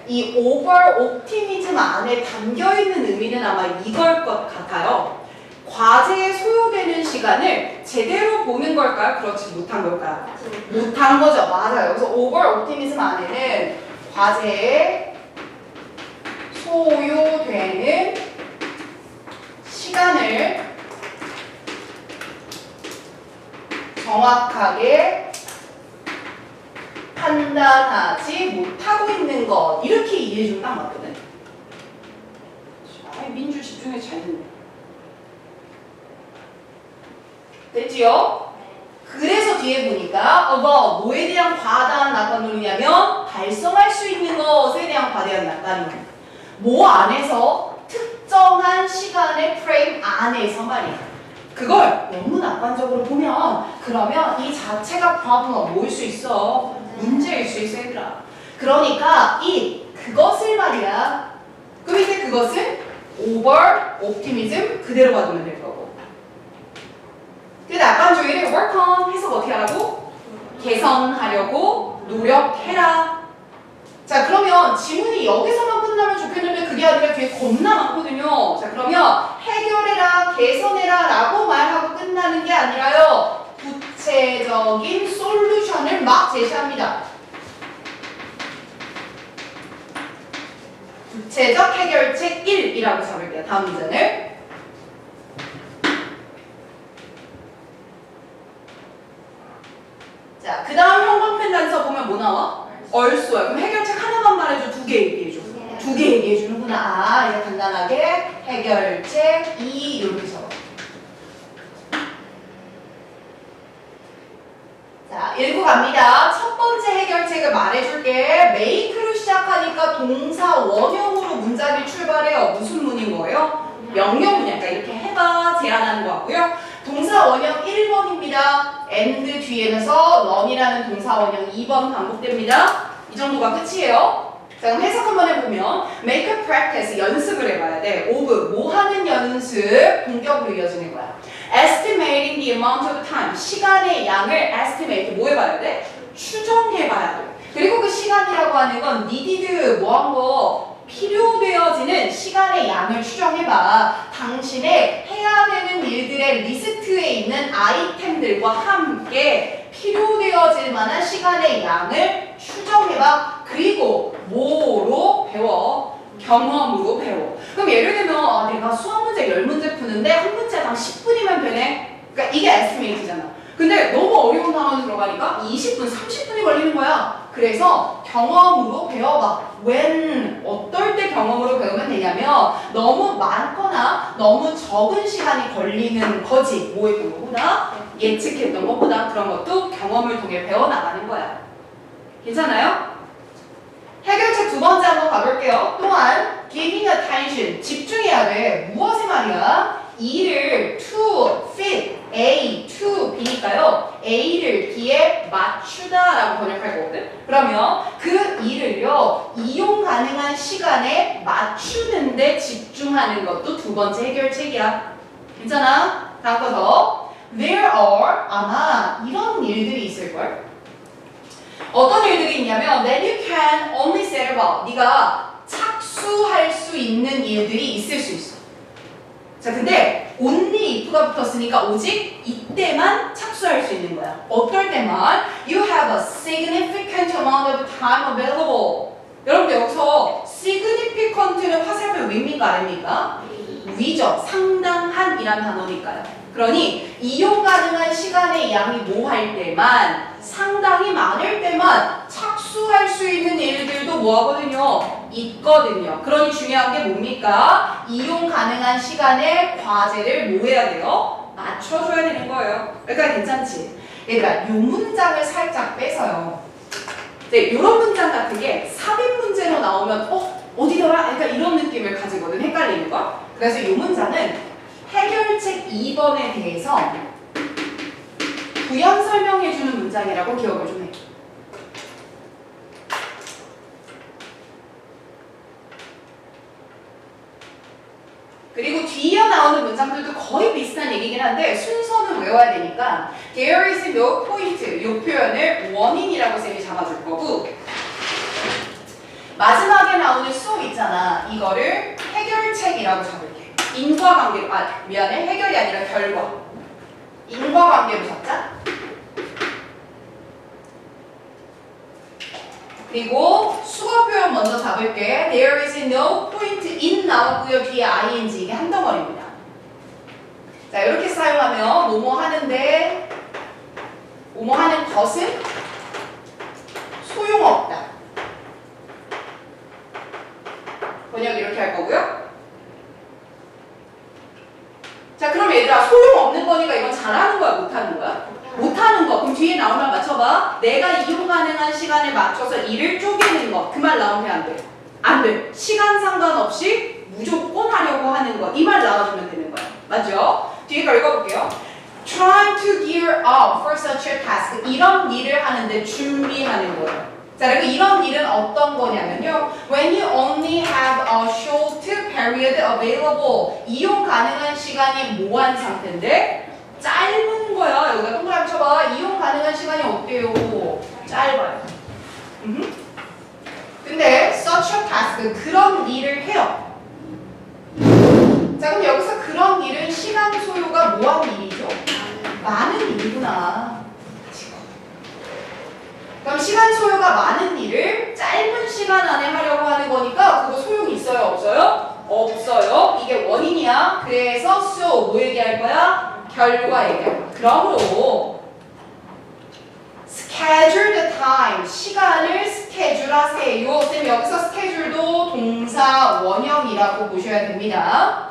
이 over 옵티미즘 안에 담겨있는 의미는 아마 이걸 것 같아요. 과제에 소요되는 시간을 제대로 보는 걸까요? 그렇지 못한 걸까요? 못한 거죠. 맞아요. 그래서 over 옵티미즘 안에는 과제에 소요되는 시간을 정확하게 판단하지 못하고 있는 것 이렇게 이해해주면 딱 맞거든. 민주 집중에 잘 듣네. 됐지요? 그래서 뒤에 보니까 뭐에 대한 과다한 낙관론이냐면 달성할 수 있는 것에 대한 과다한 낙관론. 뭐 안에서 특정한 시간의 프레임 안에서 말이야. 그걸 너무 낙관적으로 보면 그러면 이 자체가 problem가 뭐일 수 있어? 문제일 수 있어 얘들아. 그러니까 그것을 말이야. 그럼 이제 그것은 over optimism 그대로 봐두면 될 거고. 그 낙관주의를 work on 해석 어떻게 하라고? 개선하려고 노력해라. 자 그러면 지문이 여기서만 끝나면 좋겠는데 그게 아니라 뒤에 겁나 많거든요. 자 그러면 해결해라, 개선해라 라고 말하고 끝나는 게 아니라요. 구체적인 솔루션을 막 제시합니다. 구체적 해결책 1이라고 잡을게요. 다음 문제는 자, 그 다음 형광펜 단서 보면 뭐 나와? 얼쏘야. 그럼 해결책 하나만 말해줘. 2개 얘기해줘. 2개 얘기해주는구나. 아, 이제 간단하게 해결책 2 이렇게 적어. 자, 읽고 갑니다. 첫 번째 해결책을 말해줄게. make로 시작하니까 동사 원형으로 문장이 출발해요. 무슨 문인 거예요? 명령문이야. 그러니까 이렇게 해봐. 제안하는 거 같고요. 동사 원형 1번입니다. and 뒤에서 run이라는 동사 원형 2번 반복됩니다. 이 정도가 끝이에요. 자, 그럼 해석 한번 해보면 make a practice, 연습을 해봐야 돼. of, 뭐 하는 연습, 공격으로 이어지는 거야. estimating the amount of time, 시간의 양을 estimate, 뭐 해봐야 돼? 추정해봐야 돼. 그리고 그 시간이라고 하는 건 needed, 뭐 한 거, 필요되어지는 시간의 양을 추정해봐. 당신의 해야 되는 일들의 리스트에 있는 아이템들과 함께 필요되어질 만한 시간의 양을 추정해봐. 그리고 뭐로 배워? 경험으로 배워. 그럼 예를 들면 내가 수학 문제 10문제 푸는데 한 문제당 10분이면 되네. 그러니까 이게 에스티메이트잖아. 근데 너무 어려운 단원 들어가니까 20분, 30분이 걸리는 거야. 그래서 경험으로 배워봐. when 어떨 때 경험으로 배우면 되냐면 너무 많거나 너무 적은 시간이 걸리는 거지. 뭐 했던 것보다 예측했던 것보다 그런 것도 경험을 통해 배워나가는 거야. 괜찮아요? 해결책 두 번째 한번 가볼게요. 또한 giving attention 집중해야 돼. 무엇의 말이야? E를 to fit A to B니까요. A를 B에 맞추다 라고 번역할 거거든. 그러면 그 E를요 이용 가능한 시간에 맞추는데 집중하는 것도 두 번째 해결책이야. 괜찮아? 다음 거 더. There are 아마 이런 일들이 있을걸? 어떤 일들이 있냐면 that you can only set about 네가 착수할 수 있는 일들이 있을 수 있어. 자, 근데 only if가 붙었으니까 오직 이때만 착수할 수 있는 거야. 어떨 때만 you have a significant amount of time available. 여러분들 여기서 significant는 화살표 위입니까 아닙니까? 위죠. 상당한이라는 단어니까요. 그러니 이용 가능한 시간의 양이 모할 때만 상당히 많을 때만 착수할 수 있는 일들도 뭐하거든요? 있거든요. 그러니 중요한 게 뭡니까? 이용 가능한 시간에 과제를 뭐 해야 돼요? 맞춰줘야 되는 거예요. 그러니까 괜찮지? 얘들아, 이 문장을 살짝 빼서요. 네, 이런 문장 같은 게 삽입 문제로 나오면 어디더라? 그러니까 이런 느낌을 가지거든. 헷갈리는 거. 그래서 이 문장은 해결책 2번에 대해서 부연 설명해주는 문장이라고 기억을 좀 해. 그리고 뒤에 나오는 문장들도 거의 비슷한 얘기긴 한데 순서는 외워야 되니까 there is no point 이 표현을 원인이라고 쌤이 잡아줄 거고 마지막에 나오는 so 있잖아. 이거를 해결책이라고 잡을게. 인과관계로 미안해. 해결이 아니라 결과. 인과관계로 잡자. 그리고 수거 표현 먼저 잡을게. There is no point in 나왔고요. 뒤에 ing 이게 한 덩어리입니다. 자, 이렇게 사용하면 뭐뭐 하는데 뭐뭐 하는 것은 소용없다. 번역 이렇게 할 거고요. 자, 그럼 얘들아 소용없는 거니까 이건 잘하는 거야? 못하는 거야? 못하는 거. 그럼 뒤에 나오면 맞춰봐. 내가 이용 가능한 시간에 맞춰서 일을 쪼개는 거. 그 말 나오면 안 돼. 안 돼. 시간 상관없이 무조건 하려고 하는 거. 이 말 나와주면 되는 거야. 맞죠? 뒤에 거 읽어볼게요. Trying to gear up for such a task. 이런 일을 하는데 준비하는 거예요. 자, 그리고 이런 일은 어떤 거냐면요. When you only have a short period available. 이용 가능한 시간이 모호한 상태인데 짧은 거야. 여기다 동그라미 쳐봐. 이용 가능한 시간이 어때요? 짧아요. 근데 such a task 그런 일을 해요. 자, 그럼 여기서 그런 일은 시간 소요가 뭐한 일이죠? 많은 일이구나. 그럼 시간 소요가 많은 일을 짧은 시간 안에 하려고 하는 거니까 그거 소용이 있어요? 없어요? 없어요. 이게 원인이야. 그래서 so 뭐 얘기할 거야? 결과 얘기할 거야. 그러므로 schedule the time 시간을 스케줄하세요. 쌤 여기서 스케줄도 동사 원형이라고 보셔야 됩니다.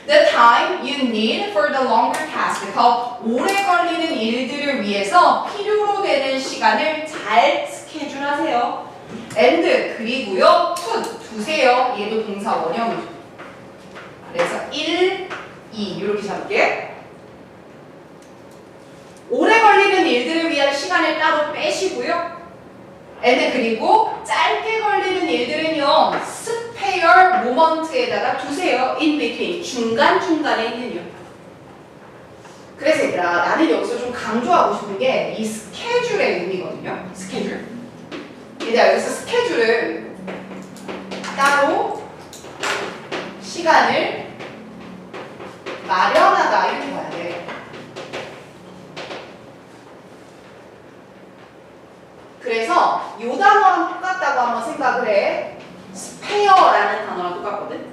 The time you need for the longer task. 더 오래 걸리는 일들을 위해서 필요로 되는 시간을 잘 스케줄하세요. and 그리고요 put 두세요. 얘도 동사 원형이죠. 그래서 1, 2 이렇게 잡을게. 오래 걸리는 일들을 위한 시간을 따로 빼시고요. and 그리고 짧게 걸리는 일들은요 spare moment에다가 두세요. in between 중간중간에 있는 요. 그래서 얘들아 나는 여기서 좀 강조하고 싶은 게 이 스케줄의 의미거든요. 스케줄. 얘들아 여기서 스케줄은 따로 시간을 마련하다 이렇게 봐야 돼. 그래서 이 단어랑 똑같다고 한번 생각을 해. spare라는 단어랑 똑같거든.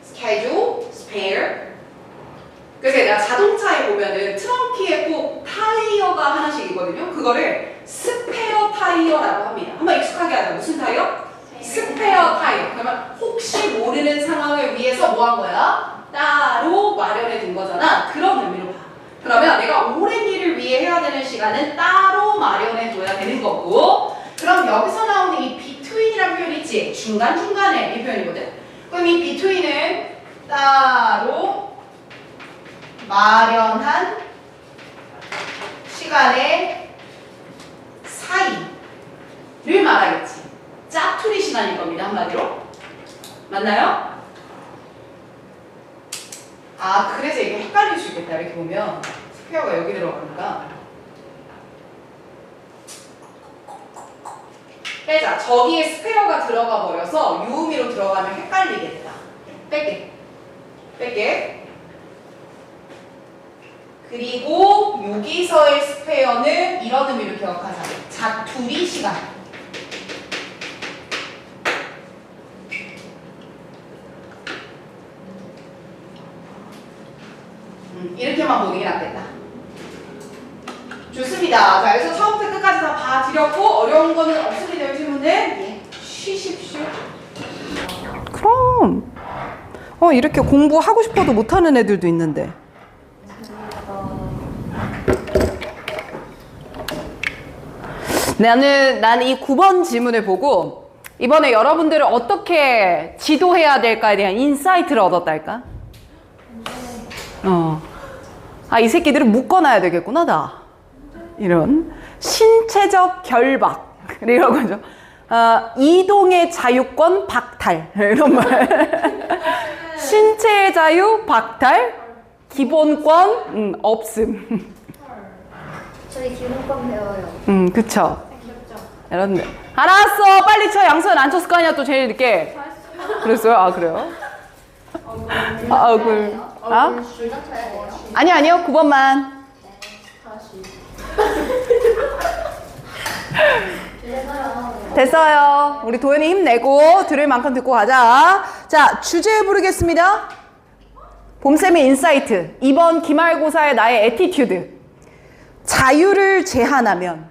schedule, spare. 그래서 내가 자동차에 보면은 트렁크에 꼭 타이어가 하나씩 있거든요. 그거를 스페어 타이어라고 합니다. 한번 익숙하게 하자. 무슨 타이어? 스페어 타이어. 그러면 혹시 모르는 상황을 위해서 뭐 한 거야? 따로 마련해 둔 거잖아. 그런 의미로 봐. 그러면 내가 오랜 일을 위해 해야 되는 시간은 따로 마련해 둬야 되는 거고, 그럼 여기서 나오는 이 between이라는 표현 있지? 중간중간에 이 표현이거든. 그럼 이 between은 따로 마련한 시간의 사이를 말하겠지. 짜투리 시간일 겁니다. 한마디로. 맞나요? 아, 그래서 이게 헷갈릴 수 있겠다. 이렇게 보면 스페어가 여기 들어가니까. 빼자. 저기에 스페어가 들어가 버려서 유의미로 들어가면 헷갈리겠다. 뺄게. 그리고 여기서의 스페어는 이런 의미로 기억하자. 자투리 시간. 이렇게만 보는 게 낫겠다. 좋습니다. 자, 그래서 처음부터 끝까지 다 봐드렸고, 어려운 거는 없으게 될 질문은 쉬십시오. 그럼 이렇게 공부하고 싶어도 못하는 애들도 있는데. 나는 이 9번 지문을 보고 이번에 여러분들을 어떻게 지도해야 될까에 대한 인사이트를 얻었달까? 이 새끼들은 묶어놔야 되겠구나, 다. 이런 신체적 결박 이런 거죠. 이동의 자유권 박탈 이런 말. 신체의 자유 박탈, 기본권 없음. 저희 기본권 배워요. 그쵸. 여러분들 알았어, 빨리 쳐. 양수는 안 쳤을 거 아니야, 또 제일 늦게. 그랬어요? 아, 그래요? 얼굴. 둘다 쳐야 돼요. 아니요, 9번만. 됐어요. 우리 도현이 힘내고 들을 만큼 듣고 가자. 자, 주제 부르겠습니다. 봄쌤의 인사이트. 이번 기말고사의 나의 애티튜드. 자유를 제한하면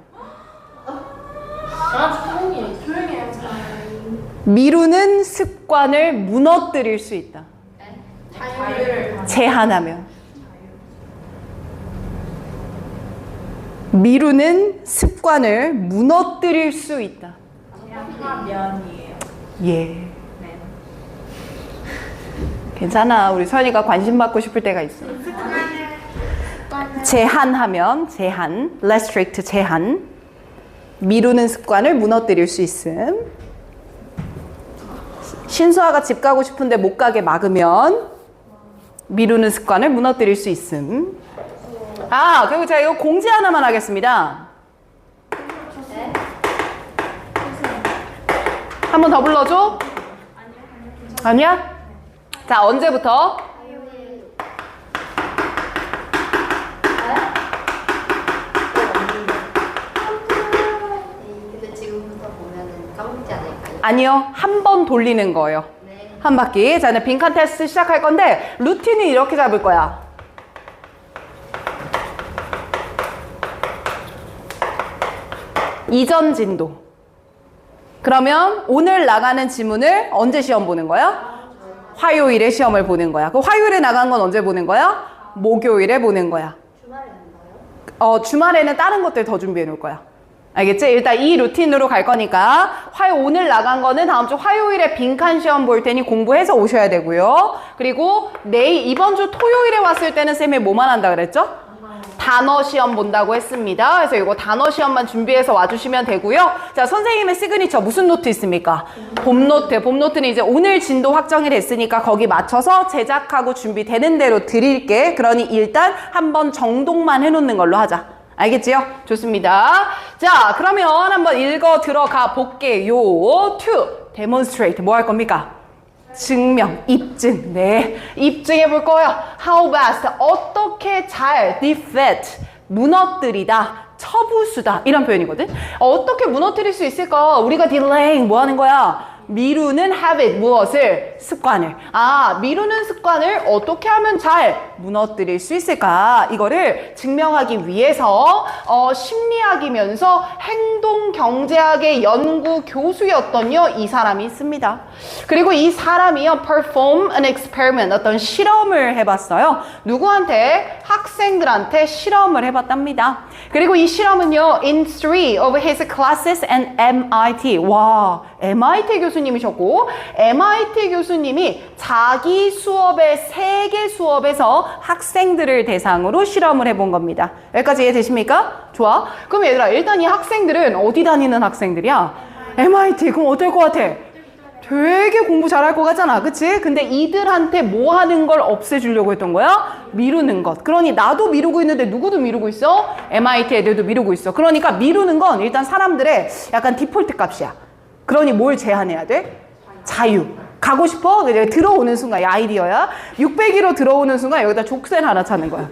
조용히 해요. 미루는 습관을 무너뜨릴 수 있다. 자유를 제한하면. 미루는 습관을 무너뜨릴 수 있다. 면이에요. 예. 괜찮아. 우리 선이가 관심 받고 싶을 때가 있어. 제한하면, 제한, restrict, 제한. 미루는 습관을 무너뜨릴 수 있음. 신수아가 집 가고 싶은데 못 가게 막으면 미루는 습관을 무너뜨릴 수 있음. 그리고 제가 이거 공지 하나만 하겠습니다. 한 번 더 불러줘? 아니야? 자, 언제부터? 근데 지금부터 보면은 까먹지 않을까요? 아니요. 한 번 돌리는 거예요. 네. 한 바퀴. 자, 이제 빈칸 테스트 시작할 건데 루틴은 이렇게 잡을 거야. 이전 진도. 그러면 오늘 나가는 지문을 언제 시험 보는 거야? 화요일에 시험을 보는 거야. 그 화요일에 나간 건 언제 보는 거야? 목요일에 보는 거야. 주말에 한다요? 주말에는 다른 것들 더 준비해 놓을 거야. 알겠지? 일단 이 루틴으로 갈 거니까 오늘 나간 거는 다음 주 화요일에 빈칸 시험 볼 테니 공부해서 오셔야 되고요. 그리고 이번 주 토요일에 왔을 때는 쌤이 뭐만 한다 그랬죠? 단어 시험 본다고 했습니다. 그래서 이거 단어 시험만 준비해서 와주시면 되고요. 자, 선생님의 시그니처 무슨 노트 있습니까? 봄 노트. 봄 노트는 이제 오늘 진도 확정이 됐으니까 거기 맞춰서 제작하고 준비되는 대로 드릴게. 그러니 일단 한번 정독만 해놓는 걸로 하자. 알겠지요? 좋습니다. 자, 그러면 한번 읽어 들어가 볼게요. to demonstrate 뭐 할 겁니까? 증명, 입증. 네, 입증해 볼 거예요. How best, 어떻게 잘 defeat, 무너뜨리다, 처부수다 이런 표현이거든. 어떻게 무너뜨릴 수 있을까? 우리가 delaying 뭐 하는 거야? 미루는 habit, 무엇을? 습관을. 아, 미루는 습관을 어떻게 하면 잘 무너뜨릴 수 있을까? 이거를 증명하기 위해서 심리학이면서 행동경제학의 연구 교수였던요, 이 사람이 있습니다. 그리고 이 사람이요, perform an experiment, 어떤 실험을 해봤어요. 누구한테? 학생들한테 실험을 해봤답니다. 그리고 이 실험은요, in 3 of his classes and MIT. 와, MIT 교수님이셨고, MIT 교수님이 자기 수업의 3개 수업에서 학생들을 대상으로 실험을 해본 겁니다. 여기까지 이해되십니까? 좋아. 그럼 얘들아, 일단 이 학생들은 어디 다니는 학생들이야? MIT. 그럼 어떨 것 같아? 되게 공부 잘할 것 같잖아. 그치? 근데 이들한테 뭐 하는 걸 없애주려고 했던 거야? 미루는 것. 그러니 나도 미루고 있는데 누구도 미루고 있어? MIT 애들도 미루고 있어. 그러니까 미루는 건 일단 사람들의 약간 디폴트 값이야. 그러니 뭘 제한해야 돼? 자유. 가고 싶어? 들어오는 순간, 이 아이디어야. 600위로 들어오는 순간 여기다 족쇄 하나 차는 거야.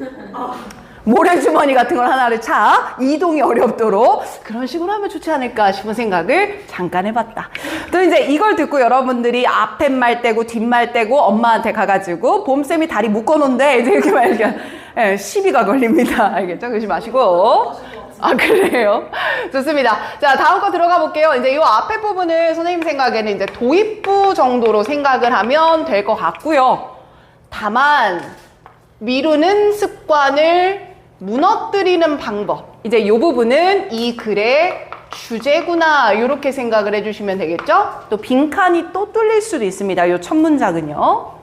모래주머니 같은 걸 하나를 차. 이동이 어렵도록. 그런 식으로 하면 좋지 않을까 싶은 생각을 잠깐 해봤다. 또 이제 이걸 듣고 여러분들이 앞에 말 떼고 뒷말 떼고 엄마한테 가가지고 봄쌤이 다리 묶어놓은데 이제 이렇게 막 이렇게 시비가 걸립니다. 알겠죠? 그러지 마시고. 아, 그래요? 좋습니다. 자, 다음 거 들어가 볼게요. 이제 이 앞에 부분을 선생님 생각에는 이제 도입부 정도로 생각을 하면 될 것 같고요. 다만, 미루는 습관을 무너뜨리는 방법. 이제 이 부분은 이 글의 주제구나. 이렇게 생각을 해주시면 되겠죠? 또 빈칸이 또 뚫릴 수도 있습니다. 이 첫 문장은요.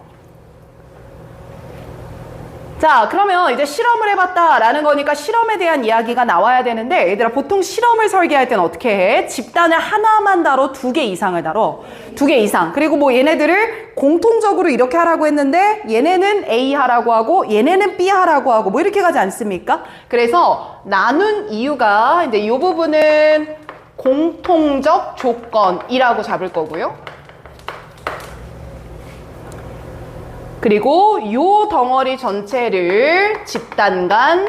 자, 그러면 이제 실험을 해봤다라는 거니까 실험에 대한 이야기가 나와야 되는데, 얘들아, 보통 실험을 설계할 때는 어떻게 해? 집단을 하나만 다뤄? 2개 이상을 다뤄? 2개 이상. 그리고 뭐 얘네들을 공통적으로 이렇게 하라고 했는데, 얘네는 A 하라고 하고, 얘네는 B 하라고 하고, 뭐 이렇게 가지 않습니까? 그래서 나눈 이유가 이제 이 부분은 공통적 조건이라고 잡을 거고요. 그리고 요 덩어리 전체를 집단 간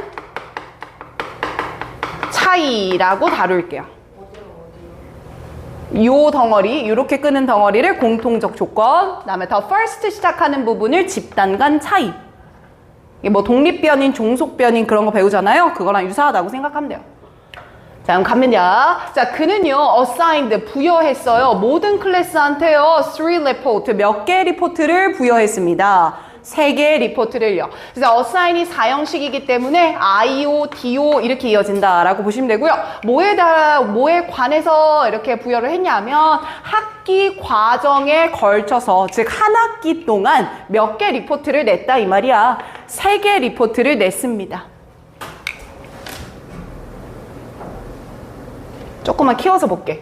차이라고 다룰게요. 요 덩어리, 이렇게 끄는 덩어리를 공통적 조건, 그다음에 더 first 시작하는 부분을 집단 간 차이. 이게 뭐 독립변인, 종속변인 그런 거 배우잖아요. 그거랑 유사하다고 생각하면 돼요. 자, 그럼 갑니다. 자, 그는요, assigned, 부여했어요. 모든 클래스한테요, 3 report, 몇 개의 리포트를 부여했습니다. 3개의 리포트를요. 그래서 assign이 4형식이기 때문에 IO, DO 이렇게 이어진다라고 보시면 되고요. 뭐에 관해서 이렇게 부여를 했냐면 학기 과정에 걸쳐서, 즉 한 학기 동안 몇 개 리포트를 냈다 이 말이야. 3개 리포트를 냈습니다. 조금만 키워서 볼게.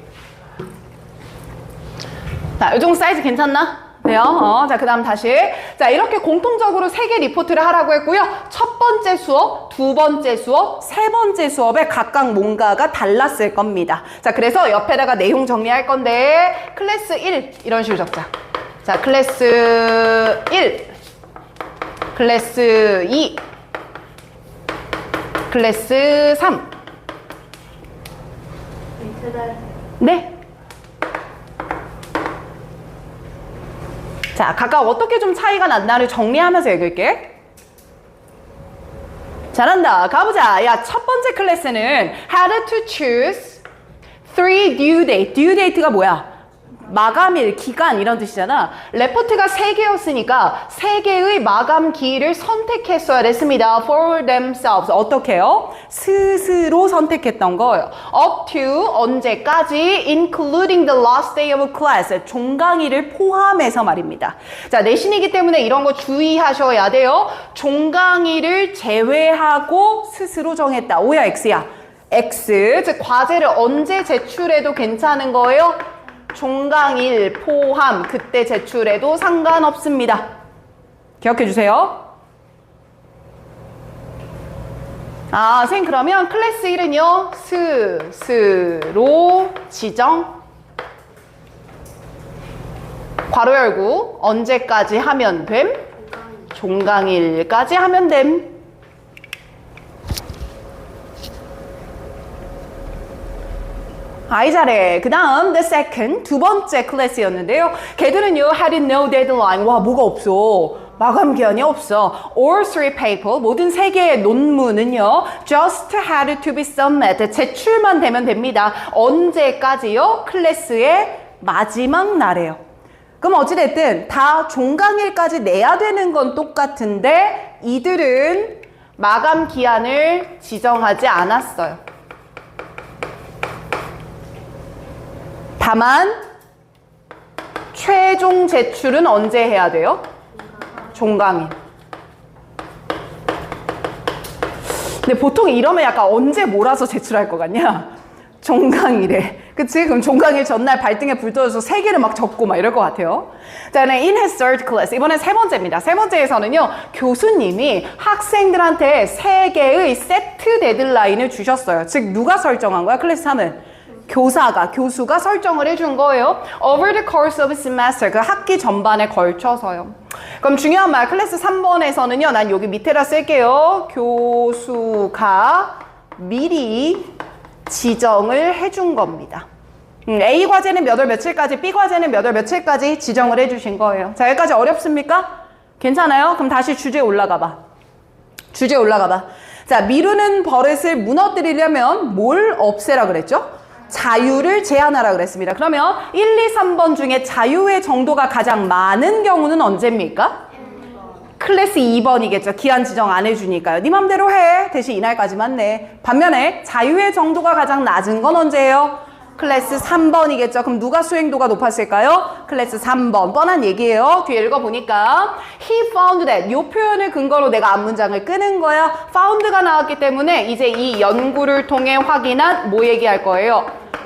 자, 이 정도 사이즈 괜찮나? 돼요? 자, 그 다음 다시. 자, 이렇게 공통적으로 3개 리포트를 하라고 했고요. 첫 번째 수업, 두 번째 수업, 세 번째 수업에 각각 뭔가가 달랐을 겁니다. 자, 그래서 옆에다가 내용 정리할 건데, 클래스 1, 이런 식으로 적자. 자, 클래스 1, 클래스 2, 클래스 3. 네. 자, 각각 어떻게 좀 차이가 났나를 정리하면서 읽을게. 잘한다. 가보자. 야, 첫 번째 클래스는 had to choose 3 due date. due date가 뭐야? 마감일, 기간 이런 뜻이잖아. 레포트가 3개였으니까 3개의 마감 기일을 선택했어야 됐습니다. For themselves. 어떻게 해요? 스스로 선택했던 거예요. Up to, 언제까지? Including the last day of class. 종강일을 포함해서 말입니다. 자, 내신이기 때문에 이런 거 주의하셔야 돼요. 종강일을 제외하고 스스로 정했다. O야, X야? X. 즉, 과제를 언제 제출해도 괜찮은 거예요? 종강일 포함, 그때 제출해도 상관없습니다. 기억해 주세요. 아, 선생님 그러면 클래스 1은요, 스스로 지정, 괄호 열고, 언제까지 하면 됨? 종강일까지 하면 됨. 아이 잘해. 그 다음 the second 두 번째 클래스였는데요. 걔들은요 had no deadline. 와 뭐가 없어. 마감 기한이 없어. All three paper 모든 세 개의 논문은요 just had to be submitted. 제출만 되면 됩니다. 언제까지요? 클래스의 마지막 날에요. 그럼 어찌됐든 다 종강일까지 내야 되는 건 똑같은데 이들은 마감 기한을 지정하지 않았어요. 다만 최종 제출은 언제 해야 돼요? 종강일. 근데 보통 이러면 약간 언제 몰아서 제출할 것 같냐? 종강일에. 그치? 그럼 종강일 전날 발등에 불 떠서 세 개를 막 적고 막 이럴 것 같아요. 자, in his third class. 이번엔 세 번째입니다. 세 번째에서는요, 교수님이 학생들한테 세 개의 세트 데드라인을 주셨어요. 즉, 누가 설정한 거야? 클래스 3은? 교수가 설정을 해준 거예요. Over the course of a semester. 그 학기 전반에 걸쳐서요. 그럼 중요한 말, 클래스 3번에서는요, 난 여기 밑에다 쓸게요. 교수가 미리 지정을 해준 겁니다. A 과제는 몇 월 며칠까지, B 과제는 몇 월 며칠까지 지정을 해주신 거예요. 자, 여기까지 어렵습니까? 괜찮아요? 그럼 다시 주제 올라가 봐. 자, 미루는 버릇을 무너뜨리려면 뭘 없애라 그랬죠? 자유를 제한하라 그랬습니다. 그러면 1, 2, 3번 중에 자유의 정도가 가장 많은 경우는 언제입니까? 클래스 2번이겠죠. 기한 지정 안 해주니까요. 네 맘대로 해. 대신 이날까지만 내. 반면에 자유의 정도가 가장 낮은 건 언제예요? 클래스 3번이겠죠. 그럼 누가 수행도가 높았을까요? 클래스 3번. 뻔한 얘기예요. 뒤에 읽어보니까 He found that. 이 표현을 근거로 내가 앞문장을 끄는 거야. found가 나왔기 때문에 이제 이 연구를 통해 확인한 뭐 얘기할 거예요?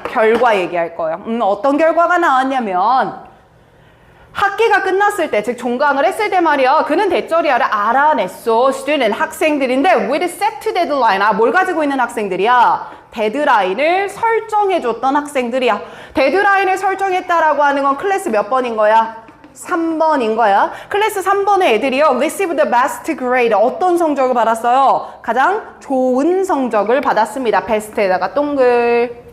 결과 얘기할 거예요. 어떤 결과가 나왔냐면 학기가 끝났을 때, 즉 종강을 했을 때 말이야. 그는 대절이야를 알아냈어. student, 학생들인데 with set deadline. 뭘 가지고 있는 학생들이야? 데드라인을 설정해줬던 학생들이야. 데드라인을 설정했다라고 하는 건 클래스 몇 번인 거야? 3번인 거야. 클래스 3번의 애들이요. receive the best grade. 어떤 성적을 받았어요? 가장 좋은 성적을 받았습니다. best에다가 동글.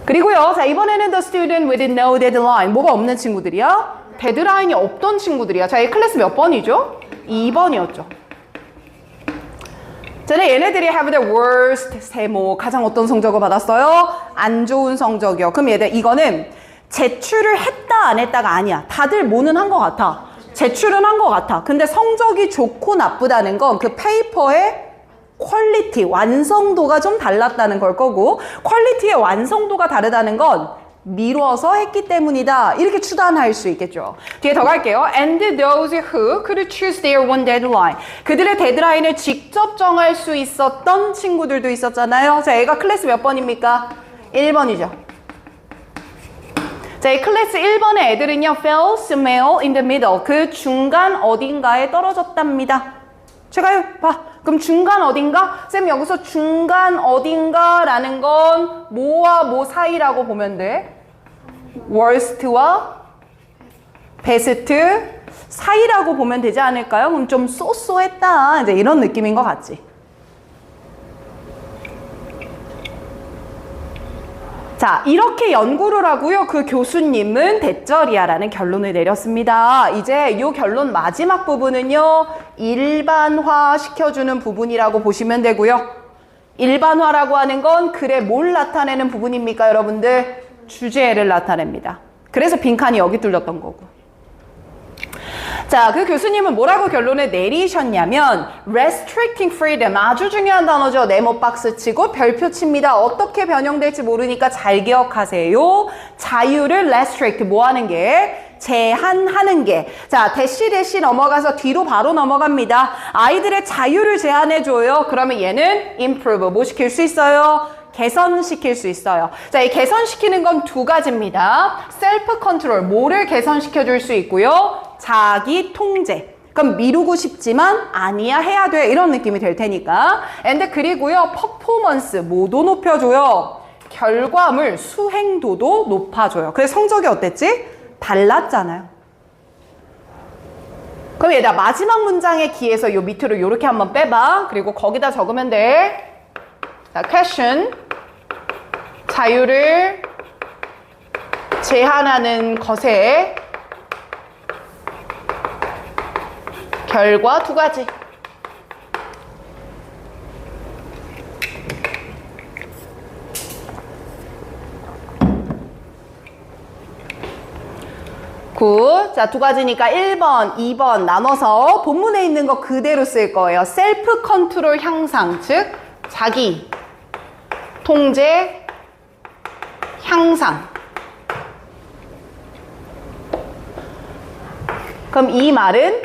그리고요, 자, 이번에는 the student with no deadline. 뭐가 없는 친구들이야? 데드라인이 없던 친구들이야. 자, 이 클래스 몇 번이죠? 2번이었죠. 자, 얘네들이 have the worst 세모. 가장 어떤 성적을 받았어요? 안 좋은 성적이요. 그럼 얘들, 이거는 제출을 했다, 안 했다가 아니야. 다들 뭐는 한 것 같아. 제출은 한 것 같아. 근데 성적이 좋고 나쁘다는 건 그 페이퍼의 퀄리티, 완성도가 좀 달랐다는 걸 거고, 퀄리티의 완성도가 다르다는 건 미뤄서 했기 때문이다. 이렇게 추단할 수 있겠죠. 뒤에 더 갈게요. And those who could choose their own deadline. 그들의 데드라인을 직접 정할 수 있었던 친구들도 있었잖아요. 자, 얘가 클래스 몇 번입니까? 1번이죠. 자, 이 클래스 1번의 애들은요, fell somewhere in the middle. 그 중간 어딘가에 떨어졌답니다. 제가요, 봐. 그럼 중간 어딘가? 쌤 여기서 중간 어딘가라는 건 뭐와 뭐 사이라고 보면 돼? worst와 best 사이라고 보면 되지 않을까요? 그럼 좀 쏘쏘했다. 이제 이런 느낌인 것 같지. 자, 이렇게 연구를 하고요. 그 교수님은 대절이야라는 결론을 내렸습니다. 이제 이 결론 마지막 부분은요. 일반화 시켜주는 부분이라고 보시면 되고요. 일반화라고 하는 건 글에 뭘 나타내는 부분입니까, 여러분들? 주제를 나타냅니다. 그래서 빈칸이 여기 뚫렸던 거고. 자, 그 교수님은 뭐라고 결론을 내리셨냐면 restricting freedom, 아주 중요한 단어죠. 네모 박스 치고 별표 칩니다. 어떻게 변형될지 모르니까 잘 기억하세요. 자유를 restrict, 뭐 하는 게? 제한하는 게. 자, 대시 넘어가서 뒤로 바로 넘어갑니다. 아이들의 자유를 제한해줘요. 그러면 얘는 improve, 뭐 시킬 수 있어요? 개선시킬 수 있어요. 자, 이 개선시키는 건 두 가지입니다. 셀프 컨트롤, 뭐를 개선시켜줄 수 있고요. 자기 통제. 그럼 미루고 싶지만 아니야, 해야 돼. 이런 느낌이 될 테니까. 근데 그리고요, 퍼포먼스, 뭐도 높여줘요. 결과물, 수행도도 높아줘요. 그래서 성적이 어땠지? 달랐잖아요. 그럼 얘들아, 마지막 문장에 기해서 요 밑으로 이렇게 한번 빼봐. 그리고 거기다 적으면 돼. 자, question. 자유를 제한하는 것의 결과 두 가지. 굿. 자, 두 가지니까 1번, 2번 나눠서 본문에 있는 거 그대로 쓸 거예요. 셀프 컨트롤 향상, 즉 자기 통제 향상. 그럼 이 말은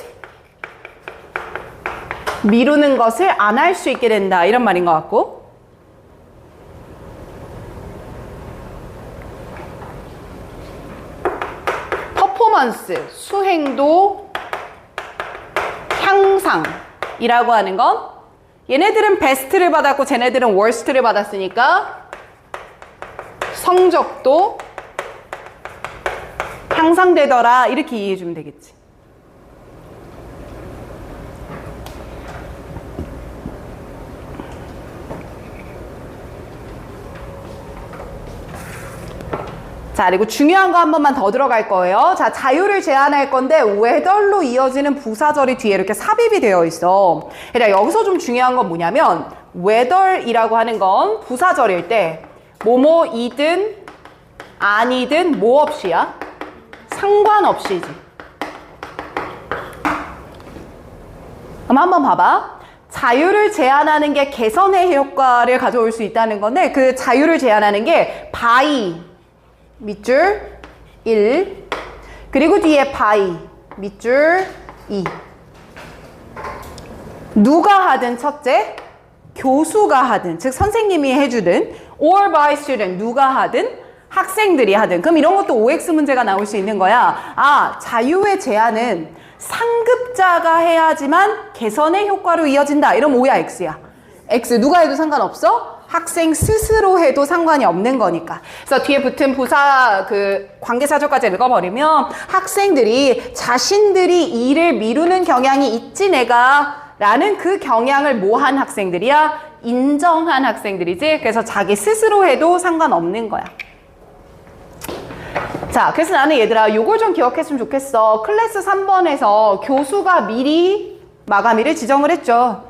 미루는 것을 안 할 수 있게 된다, 이런 말인 것 같고, 퍼포먼스, 수행도 향상이라고 하는 건 얘네들은 베스트를 받았고 쟤네들은 월스트를 받았으니까 성적도 향상되더라, 이렇게 이해해 주면 되겠지. 자, 그리고 중요한 거 한 번만 더 들어갈 거예요. 자, 자유를 제한할 건데 whether로 이어지는 부사절이 뒤에 이렇게 삽입이 되어 있어. 그러니까 여기서 좀 중요한 건 뭐냐면 whether이라고 하는 건 부사절일 때 뭐뭐이든 아니든 뭐 없이야? 상관없이지. 그럼 한번 봐봐. 자유를 제한하는 게 개선의 효과를 가져올 수 있다는 건데, 그 자유를 제한하는 게 by 밑줄 1, 그리고 뒤에 by 밑줄 2. 누가 하든 첫째, 교수가 하든, 즉 선생님이 해주든, or by student, 누가 하든, 학생들이 하든. 그럼 이런 것도 OX 문제가 나올 수 있는 거야. 아, 자유의 제한은 상급자가 해야지만 개선의 효과로 이어진다. 이러면 O야, X야. X 누가 해도 상관없어? 학생 스스로 해도 상관이 없는 거니까. 그래서 뒤에 붙은 부사 관계사절까지 읽어버리면 학생들이 자신들이 일을 미루는 경향이 있지 내가 라는 그 경향을 뭐한 학생들이야? 인정한 학생들이지. 그래서 자기 스스로 해도 상관없는 거야. 자, 그래서 나는 얘들아 요걸 좀 기억했으면 좋겠어. 클래스 3번에서 교수가 미리 마감일을 지정을 했죠.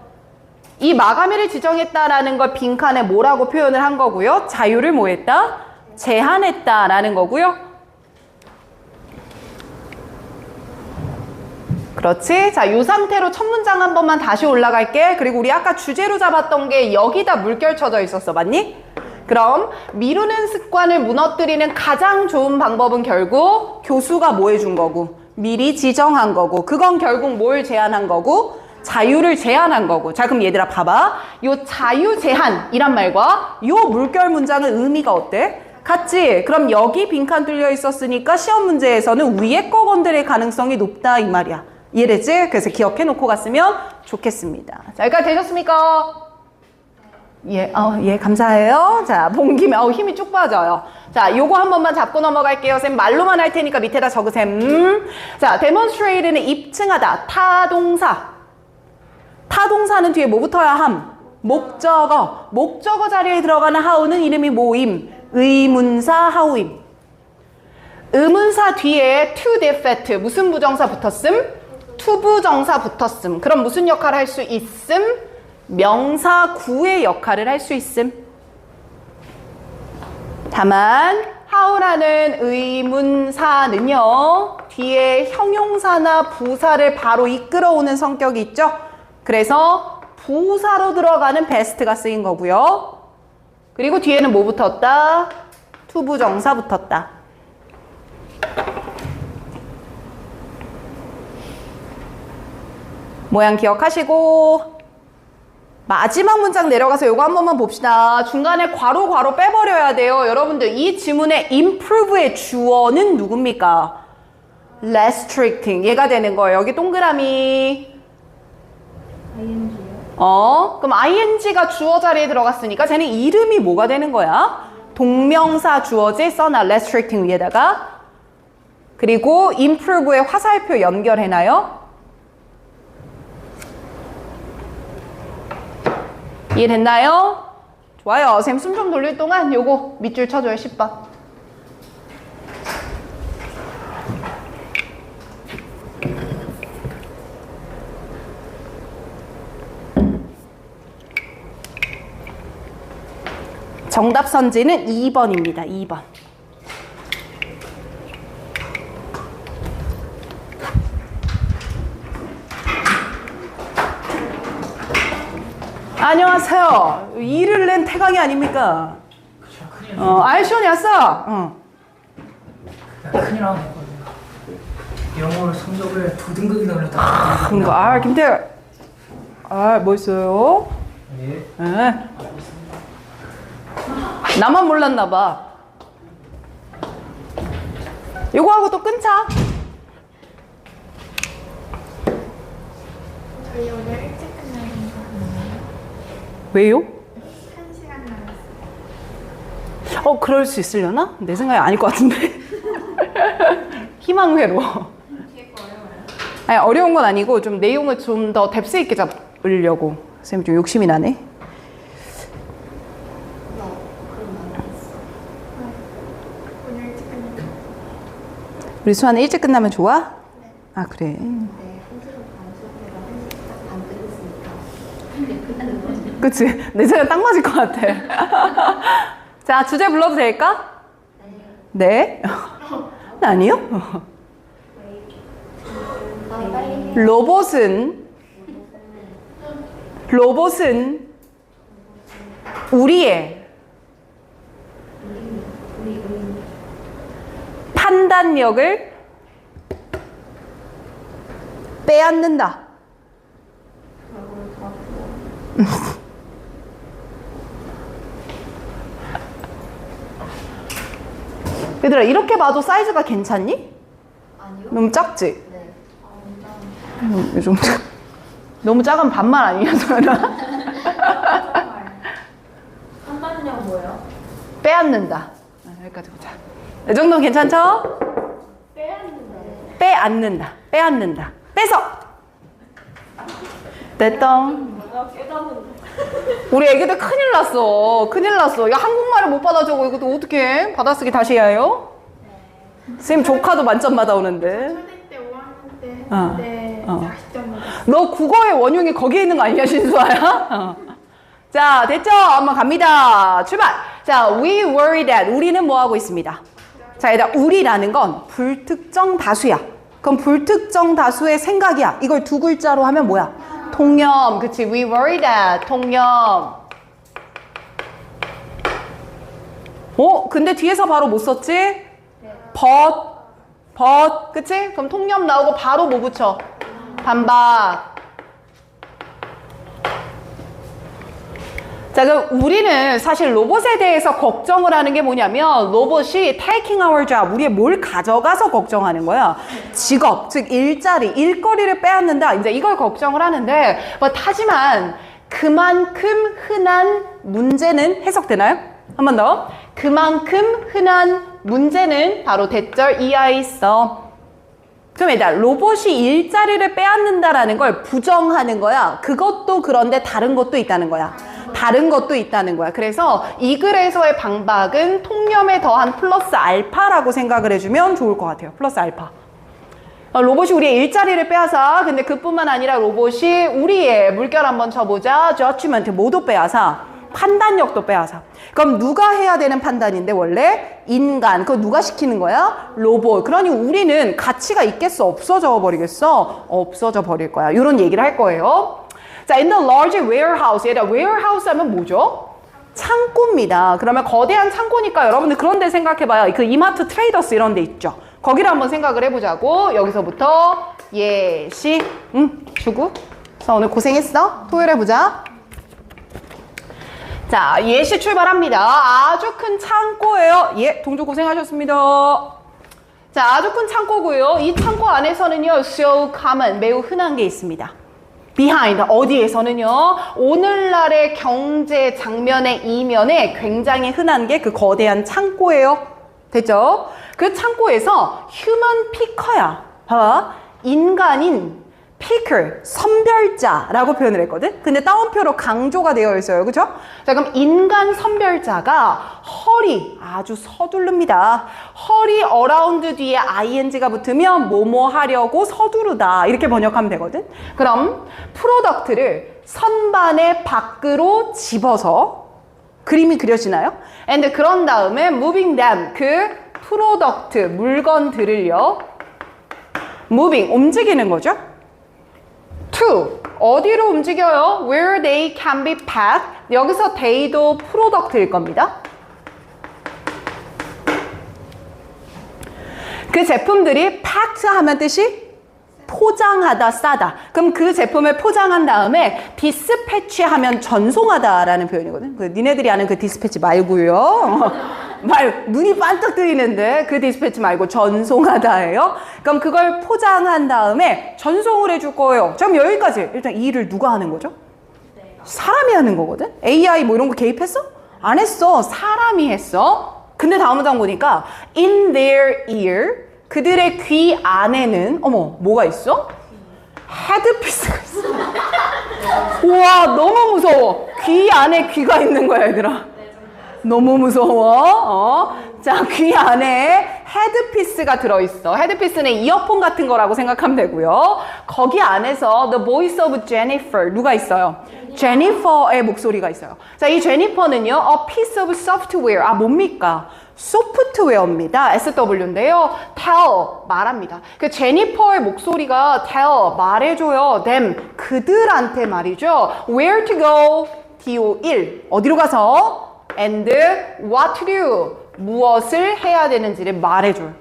이 마감일을 지정했다라는 걸 빈칸에 뭐라고 표현을 한 거고요. 자유를 뭐 했다? 제한했다라는 거고요. 그렇지? 자, 이 상태로 첫 문장 한 번만 다시 올라갈게. 그리고 우리 아까 주제로 잡았던 게 여기다 물결 쳐져 있었어. 맞니? 그럼 미루는 습관을 무너뜨리는 가장 좋은 방법은 결국 교수가 뭐 해준 거고 미리 지정한 거고, 그건 결국 뭘 제한한 거고? 자유를 제한한 거고. 자, 그럼 얘들아 봐봐. 요 자유 제한이란 말과 요 물결 문장의 의미가 어때? 같지? 그럼 여기 빈칸 뚫려 있었으니까 시험 문제에서는 위에 거 건드릴 가능성이 높다 이 말이야. 이해됐지? 그래서 기억해 놓고 갔으면 좋겠습니다. 자, 여기까지 되셨습니까? 예, 예, 감사해요. 자, 본 김에 힘이 쭉 빠져요. 자, 요거 한 번만 잡고 넘어갈게요. 쌤 말로만 할 테니까 밑에다 적으셈. 자, demonstrate는 입증하다. 타동사. 타동사는 뒤에 뭐 붙어야 함? 목적어. 목적어 자리에 들어가는 how는 이름이 뭐임? 의문사 how임. 의문사 뒤에 to the effect 무슨 부정사 붙었음? 투부정사 붙었음. 그럼 무슨 역할을 할 수 있음? 명사 구의 역할을 할 수 있음. 다만 how라는 의문사는요 뒤에 형용사나 부사를 바로 이끌어오는 성격이 있죠. 그래서 부사로 들어가는 best가 쓰인 거고요. 그리고 뒤에는 뭐 붙었다? 투부정사 붙었다. 모양 기억하시고 마지막 문장 내려가서 이거 한 번만 봅시다. 중간에 괄호 빼버려야 돼요. 여러분들 이 지문의 improve의 주어는 누굽니까? restricting. 얘가 되는 거예요. 여기 동그라미. ing요? 그럼 ing가 주어 자리에 들어갔으니까 쟤는 이름이 뭐가 되는 거야? 동명사 주어지 써놔. restricting 위에다가. 그리고 improve의 화살표 연결해놔요. 이해됐나요? 좋아요. 쌤 숨 좀 돌릴 동안 요거 밑줄 쳐줘요. 10번. 정답 선지는 2번입니다. 2번. 안녕하세요. 일을 낸 태강이 아닙니까? 아이시원이 왔어. 큰일 나고 영어로 성적을 두 등급이나 올렸다. 그런가? 김태열. 뭐 있어요? 예. 나만 몰랐나 봐. 요거 하고 또 끊자. 저희 오늘 일찍 끝나는 거 아니에요? 왜요? 1시간 남았어요. 그럴 수 있으려나? 내 생각이 아닐 것 같은데. 희망회로. 되게 어려워요. 아니, 어려운 건 아니고 좀 내용을 좀 더 뎁스 있게 잡으려고. 쌤 좀 욕심이 나네. 오늘 일찍 끝나는 우리 수아는 일찍 끝나면 좋아? 아, 그래. 네, 1시간 반 수업해가 1시간 반 끝났으니까 이제 끝나는 거죠. 그치? 내 생각 딱 맞을 것 같아. 자, 주제 불러도 될까? 네. 아니요? 빨리 로봇은 우리의 판단력을 빼앗는다. 얘들아, 이렇게 봐도 사이즈가 괜찮니? 아니요? 너무 작지? 네. 요즘 너무 작은 반말 아니냐, 소연아? 한반령 뭐예요? 빼앗는다. 여기까지 보자. 이 정도는 괜찮죠? 빼앗는다. 빼앗는다. 뺏어. 됐던. 뭐가 깨닫는다. 우리 애기들 큰일 났어. 야, 한국말을 못 받아 적어. 이것도 어떻게 받아쓰기 다시 해야 해요? 쌤 조카도 만점 받아오는데. 초딩 때 5학년 때 어. 했는데 어. 40점 먹었어요. 너 국어의 원흉이 거기에 있는 거 아니냐, 신수아야? 자, 됐죠? 한번 갑니다. 출발! 자, we worry that. 우리는 뭐 하고 있습니다? 자, 얘들아, 우리라는 건 불특정 다수야. 그럼 불특정 다수의 생각이야. 이걸 두 글자로 하면 뭐야? 통념. 그치? We worry that. 통념. 근데 뒤에서 바로 뭐 썼지? but. 그치? 그럼 통념 나오고 바로 뭐 붙여? 반박. 자, 그럼 우리는 사실 로봇에 대해서 걱정을 하는 게 뭐냐면 로봇이 taking our job, 우리의 뭘 가져가서 걱정하는 거야. 직업, 즉 일자리, 일거리를 빼앗는다. 이제 이걸 걱정을 하는데 하지만 그만큼 흔한 문제는 해석되나요? 한 번 더. 그만큼 흔한 문제는 바로 대절 이하에 있어. 그럼 얘들아, 로봇이 일자리를 빼앗는다라는 걸 부정하는 거야. 그것도 그런데 다른 것도 있다는 거야. 그래서 이 글에서의 방박은 통념에 더한 플러스 알파라고 생각을 해주면 좋을 것 같아요. 플러스 알파. 로봇이 우리의 일자리를 빼앗아. 근데 그뿐만 아니라 로봇이 우리의 물결 한번 쳐보자. judgment 모두 빼앗아. 판단력도 빼앗아. 그럼 누가 해야 되는 판단인데 원래? 인간. 그거 누가 시키는 거야? 로봇. 그러니 우리는 가치가 있겠어? 없어져 버리겠어? 없어져 버릴 거야. 이런 얘기를 할 거예요. 자, in the large warehouse. 얘들아, warehouse 하면 뭐죠? 창고입니다. 그러면 거대한 창고니까 여러분들 그런 데 생각해봐요. 그 이마트 트레이더스 이런 데 있죠. 거기를 한번 생각을 해보자고. 여기서부터 예시. 주구. 그래서 오늘 고생했어. 토요일에 보자. 자, 예시 출발합니다. 아주 큰 창고예요. 예, 동조 고생하셨습니다. 자, 아주 큰 창고고요. 이 창고 안에서는요, so common, 매우 흔한 게 있습니다. behind, 어디에서는요, 오늘날의 경제 장면의 이면에 굉장히 흔한 게 그 거대한 창고예요. 됐죠? 그 창고에서 human picker야. 봐봐. 인간인 picker, 선별자라고 표현을 했거든? 근데 따옴표로 강조가 되어 있어요. 그죠? 자, 그럼 인간 선별자가 hurry, 아주 서두릅니다. hurry around 뒤에 ing가 붙으면 뭐뭐 하려고 서두르다. 이렇게 번역하면 되거든? 그럼 product를 선반의 밖으로 집어서 그림이 그려지나요? and 그런 다음에 moving them, 그 프로덕트, 물건들을요. moving, 움직이는 거죠. to, 어디로 움직여요? where they can be packed. 여기서 they도 프로덕트일 겁니다. 그 제품들이 packed 하면 뜻이 포장하다, 싸다. 그럼 그 제품을 포장한 다음에 디스패치 하면 전송하다라는 표현이거든. 그 니네들이 아는 그 디스패치 말고요. 눈이 반짝 뜨이는데 그 디스패치 말고 전송하다예요. 그럼 그걸 포장한 다음에 전송을 해줄 거예요. 그럼 여기까지. 일단 이 일을 누가 하는 거죠? 사람이 하는 거거든. AI 뭐 이런 거 개입했어? 안 했어. 사람이 했어. 근데 다음 문장 보니까 in their ear, 그들의 귀 안에는 어머 뭐가 있어? 헤드피스가 있어. 우와 너무 무서워. 귀 안에 귀가 있는 거야 얘들아. 너무 무서워. 자, 귀 안에 헤드피스가 들어있어. 헤드피스는 이어폰 같은 거라고 생각하면 되고요. 거기 안에서 The Voice of Jennifer 누가 있어요? 제니퍼의 목소리가 있어요. 자, 이 제니퍼는요, a piece of software. 아, 뭡니까? 소프트웨어입니다. SW인데요. tell, 말합니다. 그 제니퍼의 목소리가 tell, 말해줘요. them, 그들한테 말이죠. where to go, DO1, 어디로 가서, and what to do, 무엇을 해야 되는지를 말해줘요.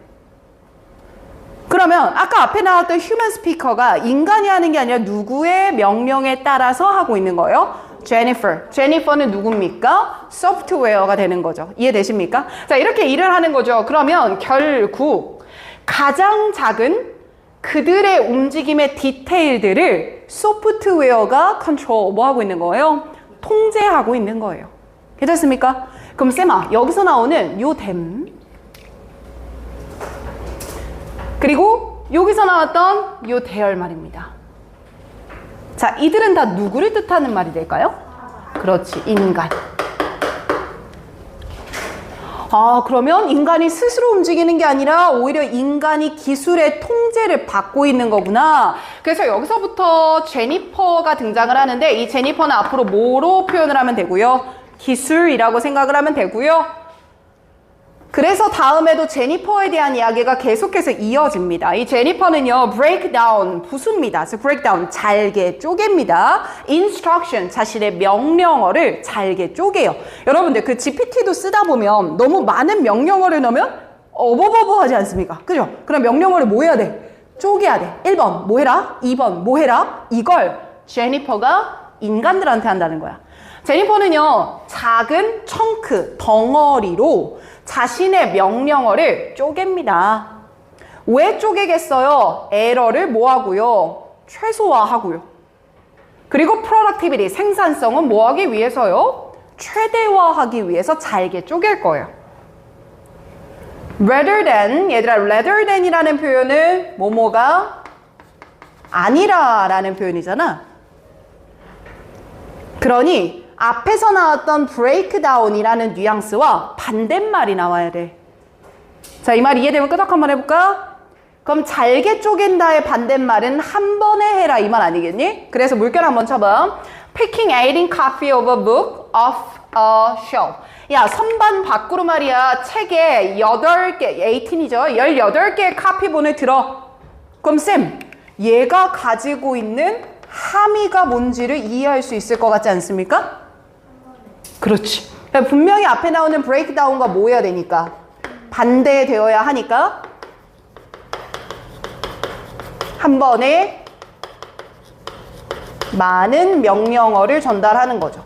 그러면 아까 앞에 나왔던 human speaker가 인간이 하는 게 아니라 누구의 명령에 따라서 하고 있는 거예요? Jennifer. 제니퍼는 누굽니까? 소프트웨어가 되는 거죠. 이해되십니까? 자, 이렇게 일을 하는 거죠. 그러면 결국 가장 작은 그들의 움직임의 디테일들을 소프트웨어가 컨트롤 뭐 하고 있는 거예요? 통제하고 있는 거예요. 괜찮습니까? 그럼 쌤아, 여기서 나오는 요 them 그리고 여기서 나왔던 요 대열 말입니다. 자, 이들은 다 누구를 뜻하는 말이 될까요? 그렇지, 인간. 아, 그러면 인간이 스스로 움직이는 게 아니라 오히려 인간이 기술의 통제를 받고 있는 거구나. 그래서 여기서부터 제니퍼가 등장을 하는데 이 제니퍼는 앞으로 뭐로 표현을 하면 되고요? 기술이라고 생각을 하면 되고요. 그래서 다음에도 제니퍼에 대한 이야기가 계속해서 이어집니다. 이 제니퍼는요, break down, 부수입니다. 그래서 break down, 잘게 쪼갭니다. instruction, 자신의 명령어를 잘게 쪼개요. 여러분들 그 GPT도 쓰다 보면 너무 많은 명령어를 넣으면 어버버버하지 않습니까? 그죠? 그럼 명령어를 뭐 해야 돼? 쪼개야 돼. 1번 뭐 해라? 2번 뭐 해라? 이걸 제니퍼가 인간들한테 한다는 거야. 제니퍼는요, 작은 청크, 덩어리로 자신의 명령어를 쪼갭니다. 왜 쪼개겠어요? 에러를 뭐 하고요? 최소화하고요. 그리고 productivity, 생산성은 뭐 하기 위해서요? 최대화하기 위해서 잘게 쪼갤 거예요. rather than, 얘들아, rather than이라는 표현은 뭐뭐가 아니라 라는 표현이잖아. 그러니 앞에서 나왔던 breakdown이라는 뉘앙스와 반대말이 나와야 돼. 자, 이 말 이해되면 끄덕 한번 해볼까? 그럼 잘게 쪼갠다의 반대말은 한 번에 해라 이 말 아니겠니? 그래서 물결 한번 쳐봐. Picking 18 copy of a book off a shelf. 야, 선반 밖으로 말이야. 책에 8개, 18이죠. 18개의 카피본을 들어. 그럼 쌤, 얘가 가지고 있는 함의가 뭔지를 이해할 수 있을 것 같지 않습니까? 그렇지. 분명히 앞에 나오는 breakdown과 뭐 해야 되니까? 반대되어야 하니까 한 번에 많은 명령어를 전달하는 거죠.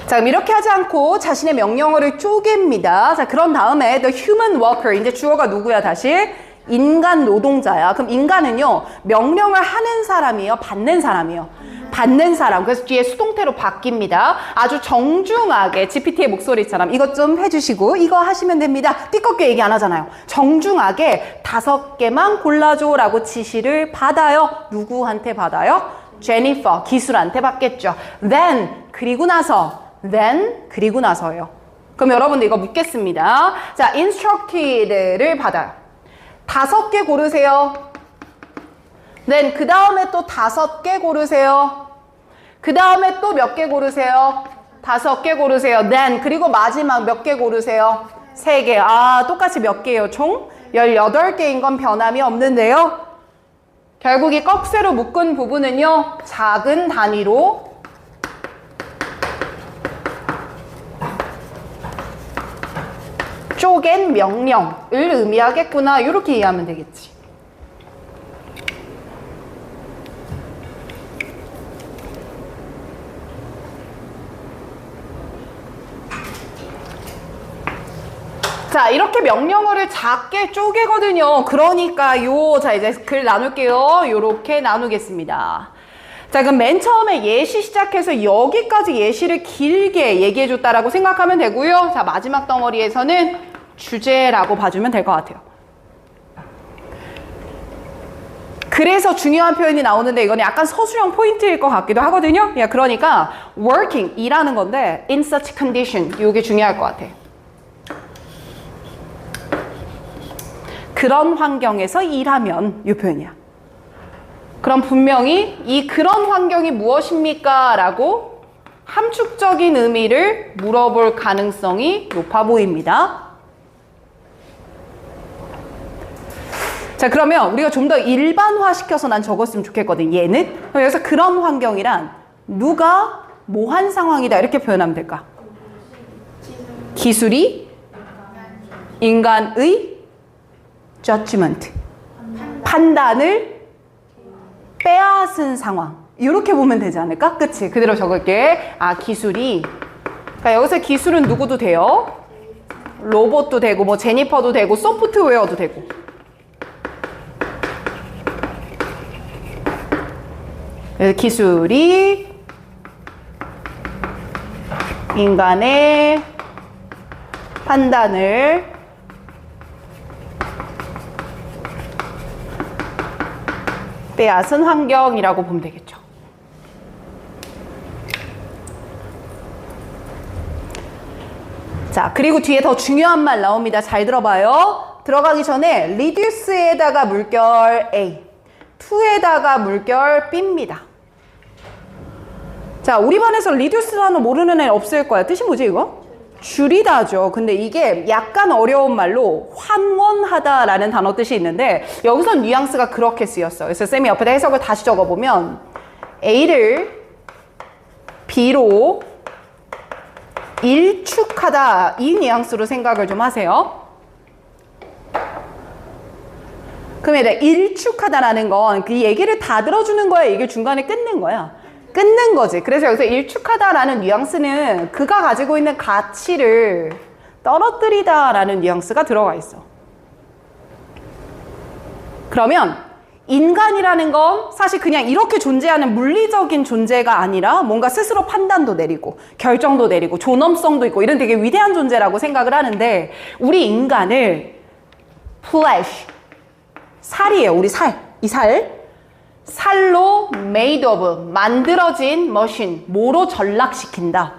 자, 그럼 이렇게 하지 않고 자신의 명령어를 쪼갭니다. 자, 그런 다음에 the human worker, 이제 주어가 누구야 다시? 인간 노동자야. 그럼 인간은요, 명령을 하는 사람이에요? 받는 사람이에요? 받는 사람. 그래서 뒤에 수동태로 바뀝니다. 아주 정중하게 GPT의 목소리처럼 이것 좀 해주시고 이거 하시면 됩니다. 띠껍게 얘기 안 하잖아요. 정중하게 5개만 골라줘 라고 지시를 받아요. 누구한테 받아요? 제니퍼, 기술한테 받겠죠. Then, 그리고 나서. Then, 그리고 나서예요. 그럼 여러분들 이거 묻겠습니다. 자, instructed를 받아요. 5개 고르세요. Then 그 다음에 또 5개 고르세요. 그 다음에 또 몇 개 고르세요. 5개 고르세요. Then 그리고 마지막 몇 개 고르세요. 3개. 아, 똑같이 몇 개예요? 총 18개인 건 변함이 없는데요. 결국 이 꺽쇠로 묶은 부분은요, 작은 단위로 쪼갠 명령을 의미하겠구나. 이렇게 이해하면 되겠지. 자, 이렇게 명령어를 작게 쪼개거든요. 그러니까요. 자, 이제 글 나눌게요. 요렇게 나누겠습니다. 자, 그럼 맨 처음에 예시 시작해서 여기까지 예시를 길게 얘기해줬다라고 생각하면 되고요. 자, 마지막 덩어리에서는 주제라고 봐주면 될 것 같아요. 그래서 중요한 표현이 나오는데 이건 약간 서술형 포인트일 것 같기도 하거든요. 야, 그러니까 working, 일하는 건데 in such condition, 이게 중요할 것 같아. 그런 환경에서 일하면 이 표현이야. 그럼 분명히 이 그런 환경이 무엇입니까? 라고 함축적인 의미를 물어볼 가능성이 높아 보입니다. 자, 그러면 우리가 좀 더 일반화시켜서 난 적었으면 좋겠거든, 얘는. 그럼 여기서 그런 환경이란 누가 뭐 한 상황이다 이렇게 표현하면 될까? 기술이 인간의 judgment, 판단을 빼앗은 상황. 이렇게 보면 되지 않을까? 그치? 그대로 적을게. 아, 기술이. 그러니까 여기서 기술은 누구도 돼요? 로봇도 되고, 뭐, 제니퍼도 되고, 소프트웨어도 되고. 기술이 인간의 판단을 빼앗은 환경이라고 보면 되겠죠. 자, 그리고 뒤에 더 중요한 말 나옵니다. 잘 들어봐요. 들어가기 전에 reduce에다가 물결 A, to에다가 물결 B입니다. 자, 우리 반에서 reduce 단어 모르는 애 없을 거야. 뜻이 뭐지 이거? 줄이다죠. 근데 이게 약간 어려운 말로 환원하다라는 단어 뜻이 있는데 여기서 뉘앙스가 그렇게 쓰였어. 그래서 쌤이 옆에다 해석을 다시 적어보면 A를 B로 일축하다, 이 뉘앙스로 생각을 좀 하세요. 그러면 일축하다라는 건 그 얘기를 다 들어주는 거야? 얘기를 중간에 끊는 거야? 끊는 거지. 그래서 여기서 일축하다라는 뉘앙스는 그가 가지고 있는 가치를 떨어뜨리다라는 뉘앙스가 들어가 있어. 그러면 인간이라는 건 사실 그냥 이렇게 존재하는 물리적인 존재가 아니라 뭔가 스스로 판단도 내리고 결정도 내리고 존엄성도 있고 이런 되게 위대한 존재라고 생각을 하는데 우리 인간을 flesh, 살이에요. 우리 살. 이 살로 made of, 만들어진 머신, 뭐로 전락시킨다?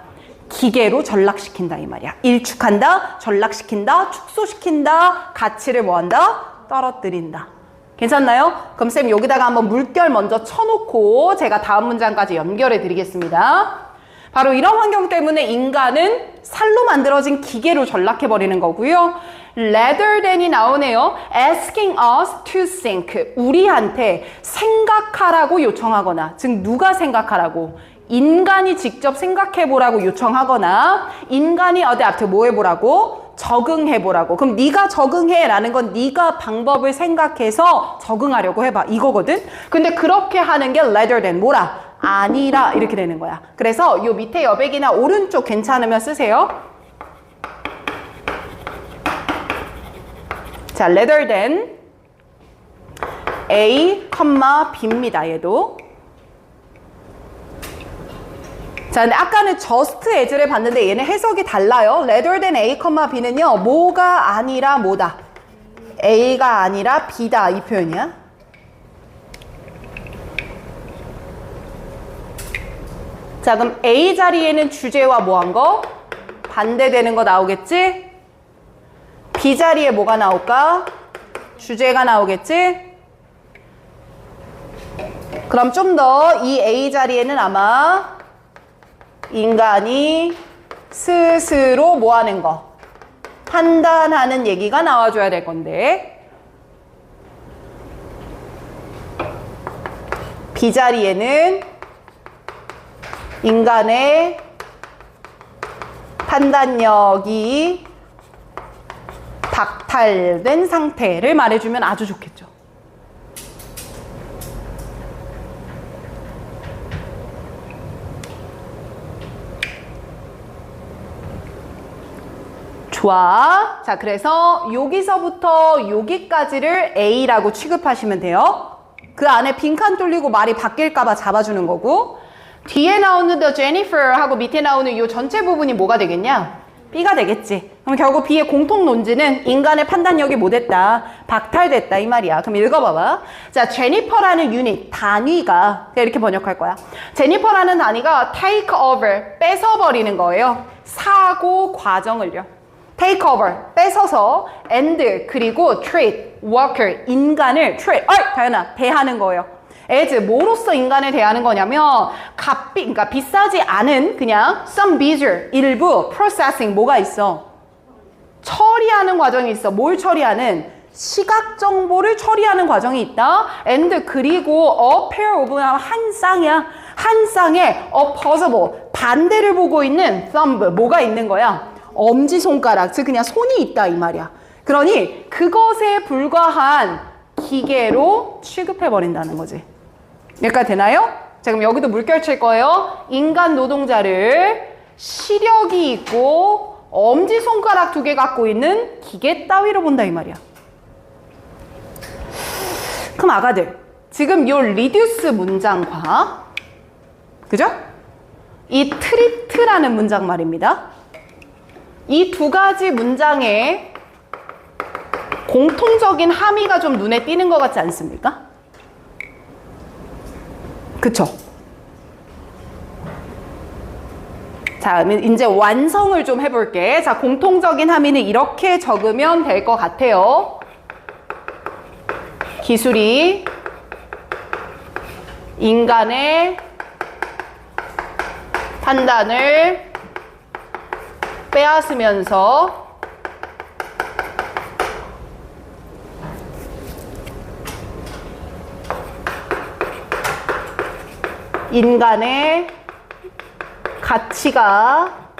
기계로 전락시킨다 이 말이야. 일축한다, 전락시킨다, 축소시킨다, 가치를 뭐한다? 떨어뜨린다. 괜찮나요? 그럼 쌤 여기다가 한번 물결 먼저 쳐놓고 제가 다음 문장까지 연결해 드리겠습니다. 바로 이런 환경 때문에 인간은 살로 만들어진 기계로 전락해버리는 거고요. rather than이 나오네요. asking us to think. 우리한테 생각하라고 요청하거나, 즉 누가 생각하라고? 인간이 직접 생각해보라고 요청하거나 인간이 adapt, 뭐 해보라고? 적응해보라고. 그럼 네가 적응해라는 건 네가 방법을 생각해서 적응하려고 해봐 이거거든. 근데 그렇게 하는 게 rather than 뭐라? 아니라 이렇게 되는 거야. 그래서 요 밑에 여백이나 오른쪽 괜찮으면 쓰세요. 자, rather than A, B입니다. 얘도. 자, 근데 아까는 just as를 봤는데 얘는 해석이 달라요. rather than A, B는요. 뭐가 아니라 뭐다. A가 아니라 B다. 이 표현이야. 자, 그럼 A 자리에는 주제와 뭐 한 거? 반대되는 거 나오겠지? B 자리에 뭐가 나올까? 주제가 나오겠지? 그럼 좀 더 이 A 자리에는 아마 인간이 스스로 뭐 하는 거? 판단하는 얘기가 나와줘야 될 건데 B 자리에는 인간의 판단력이 박탈된 상태를 말해주면 아주 좋겠죠. 좋아. 자, 그래서 여기서부터 여기까지를 A라고 취급하시면 돼요. 그 안에 빈칸 뚫리고 말이 바뀔까봐 잡아주는 거고 뒤에 나오는 the Jennifer 하고 밑에 나오는 이 전체 부분이 뭐가 되겠냐? B가 되겠지. 그럼 결국 B의 공통 논지는 인간의 판단력이 못했다. 박탈됐다 이 말이야. 그럼 읽어봐봐. 자, 제니퍼라는 유닛, 단위가 이렇게 번역할 거야. 제니퍼라는 단위가 take over, 뺏어버리는 거예요. 사고 과정을요. take over, 뺏어서 and, 그리고 treat, worker, 인간을 treat, 다현아, 대하는 거예요. as, 뭐로서 인간을 대하는 거냐면 그러니까 비싸지 않은 그냥 some measure, 일부 processing, 뭐가 있어? 처리하는 과정이 있어. 뭘 처리하는? 시각 정보를 처리하는 과정이 있다. and, 그리고 a pair of, 한 쌍이야. 한 쌍에 opposable, 반대를 보고 있는 thumb, 뭐가 있는 거야? 엄지손가락, 즉 그냥 손이 있다 이 말이야. 그러니 그것에 불과한 기계로 취급해버린다는 거지. 여기까지 되나요? 자, 그럼 여기도 물결 칠 거예요. 인간 노동자를 시력이 있고 엄지손가락 2개 갖고 있는 기계 따위로 본다 이 말이야. 그럼 아가들, 지금 요 reduce 문장과 그죠? 이 treat라는 문장 말입니다. 이 두 가지 문장의 공통적인 함의가 좀 눈에 띄는 것 같지 않습니까? 그쵸? 자, 이제 완성을 좀 해볼게. 자, 공통적인 함의는 이렇게 적으면 될 것 같아요. 기술이 인간의 판단을 빼앗으면서 인간의 가치가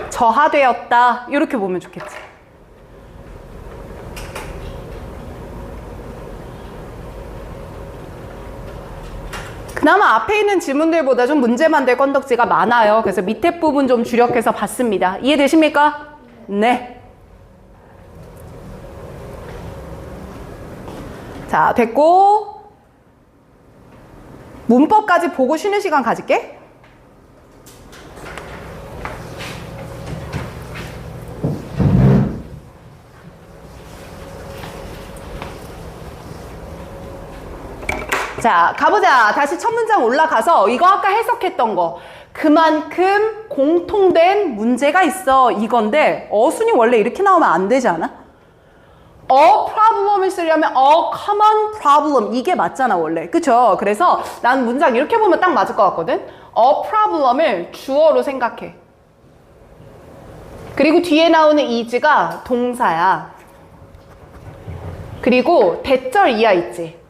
저하되었다. 이렇게 보면 좋겠지. 그나마 앞에 있는 질문들보다 좀 문제 만들 건덕지가 많아요. 그래서 밑에 부분 좀 주력해서 봤습니다. 이해되십니까? 네. 자, 됐고 문법까지 보고 쉬는 시간 가질게. 자, 가보자. 다시 첫 문장 올라가서 이거 아까 해석했던 거. 그만큼 공통된 문제가 있어. 이건데 어순이 원래 이렇게 나오면 안 되지 않아? A problem을 쓰려면 a common problem 이게 맞잖아 원래. 그쵸? 그래서 난 문장 이렇게 보면 딱 맞을 것 같거든. A problem을 주어로 생각해. 그리고 뒤에 나오는 is가 동사야. 그리고 대절 이하 있지.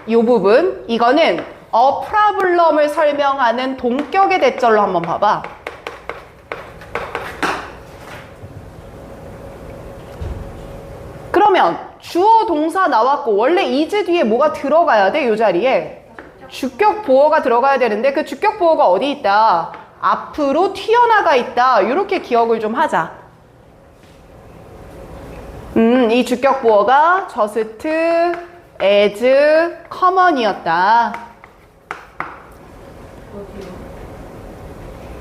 이 부분, 이거는 a problem을 설명하는 동격의 대절로 한번 봐봐. 그러면 주어 동사 나왔고 원래 is 뒤에 뭐가 들어가야 돼? 이 자리에 주격 보어가 들어가야 되는데 그 주격 보어가 어디 있다? 앞으로 튀어나가 있다. 이렇게 기억을 좀 하자. 이 주격보어가 just, as, common이었다.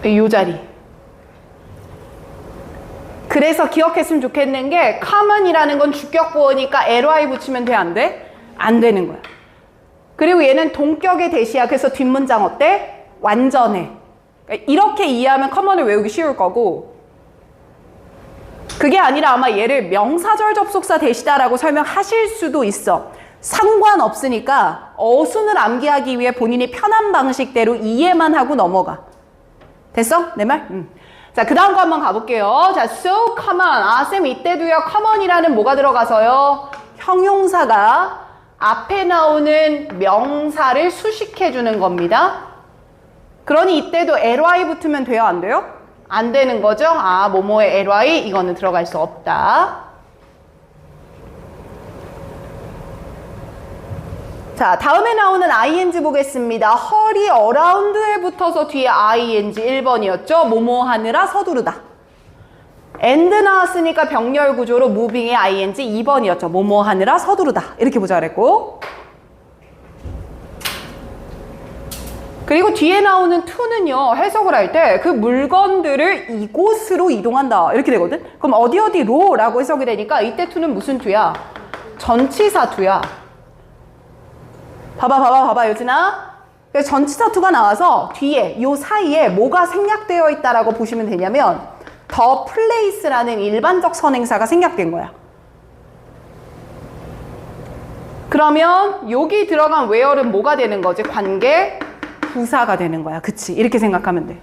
이 자리. 그래서 기억했으면 좋겠는 게 common이라는 건 주격보어니까 ly 붙이면 돼, 안 돼? 안 되는 거야. 그리고 얘는 동격의 대시야. 그래서 뒷문장 어때? 완전해. 그러니까 이렇게 이해하면 common을 외우기 쉬울 거고, 그게 아니라 아마 얘를 명사절 접속사 대시다라고 설명하실 수도 있어. 상관없으니까 어순을 암기하기 위해 본인이 편한 방식대로 이해만 하고 넘어가. 됐어? 내 말? 자, 그 다음 거 한번 가볼게요. 자, so common. 아, 쌤 이때도요, common이라는 뭐가 들어가서요? 형용사가 앞에 나오는 명사를 수식해주는 겁니다. 그러니 이때도 ly 붙으면 돼요? 안 돼요? 안 되는 거죠? 아, 뭐뭐의 ly, 이거는 들어갈 수 없다. 자, 다음에 나오는 ing 보겠습니다. hurry around에 붙어서 뒤에 ing 1번이었죠? 뭐뭐 하느라 서두르다. and 나왔으니까 병렬 구조로 moving의 ing 2번이었죠. 뭐뭐 하느라 서두르다. 이렇게 보자 그랬고. 그리고 뒤에 나오는 to는요, 해석을 할 때 그 물건들을 이곳으로 이동한다. 이렇게 되거든? 그럼 어디로? 라고 해석이 되니까 이때 to는 무슨 to야? 전치사 to야. 봐봐, 유진아. 전치사 to가 나와서 뒤에, 요 사이에 뭐가 생략되어 있다라고 보시면 되냐면, the place라는 일반적 선행사가 생략된 거야. 그러면 여기 들어간 where는 뭐가 되는 거지? 관계 부사가 되는 거야. 그치? 이렇게 생각하면 돼.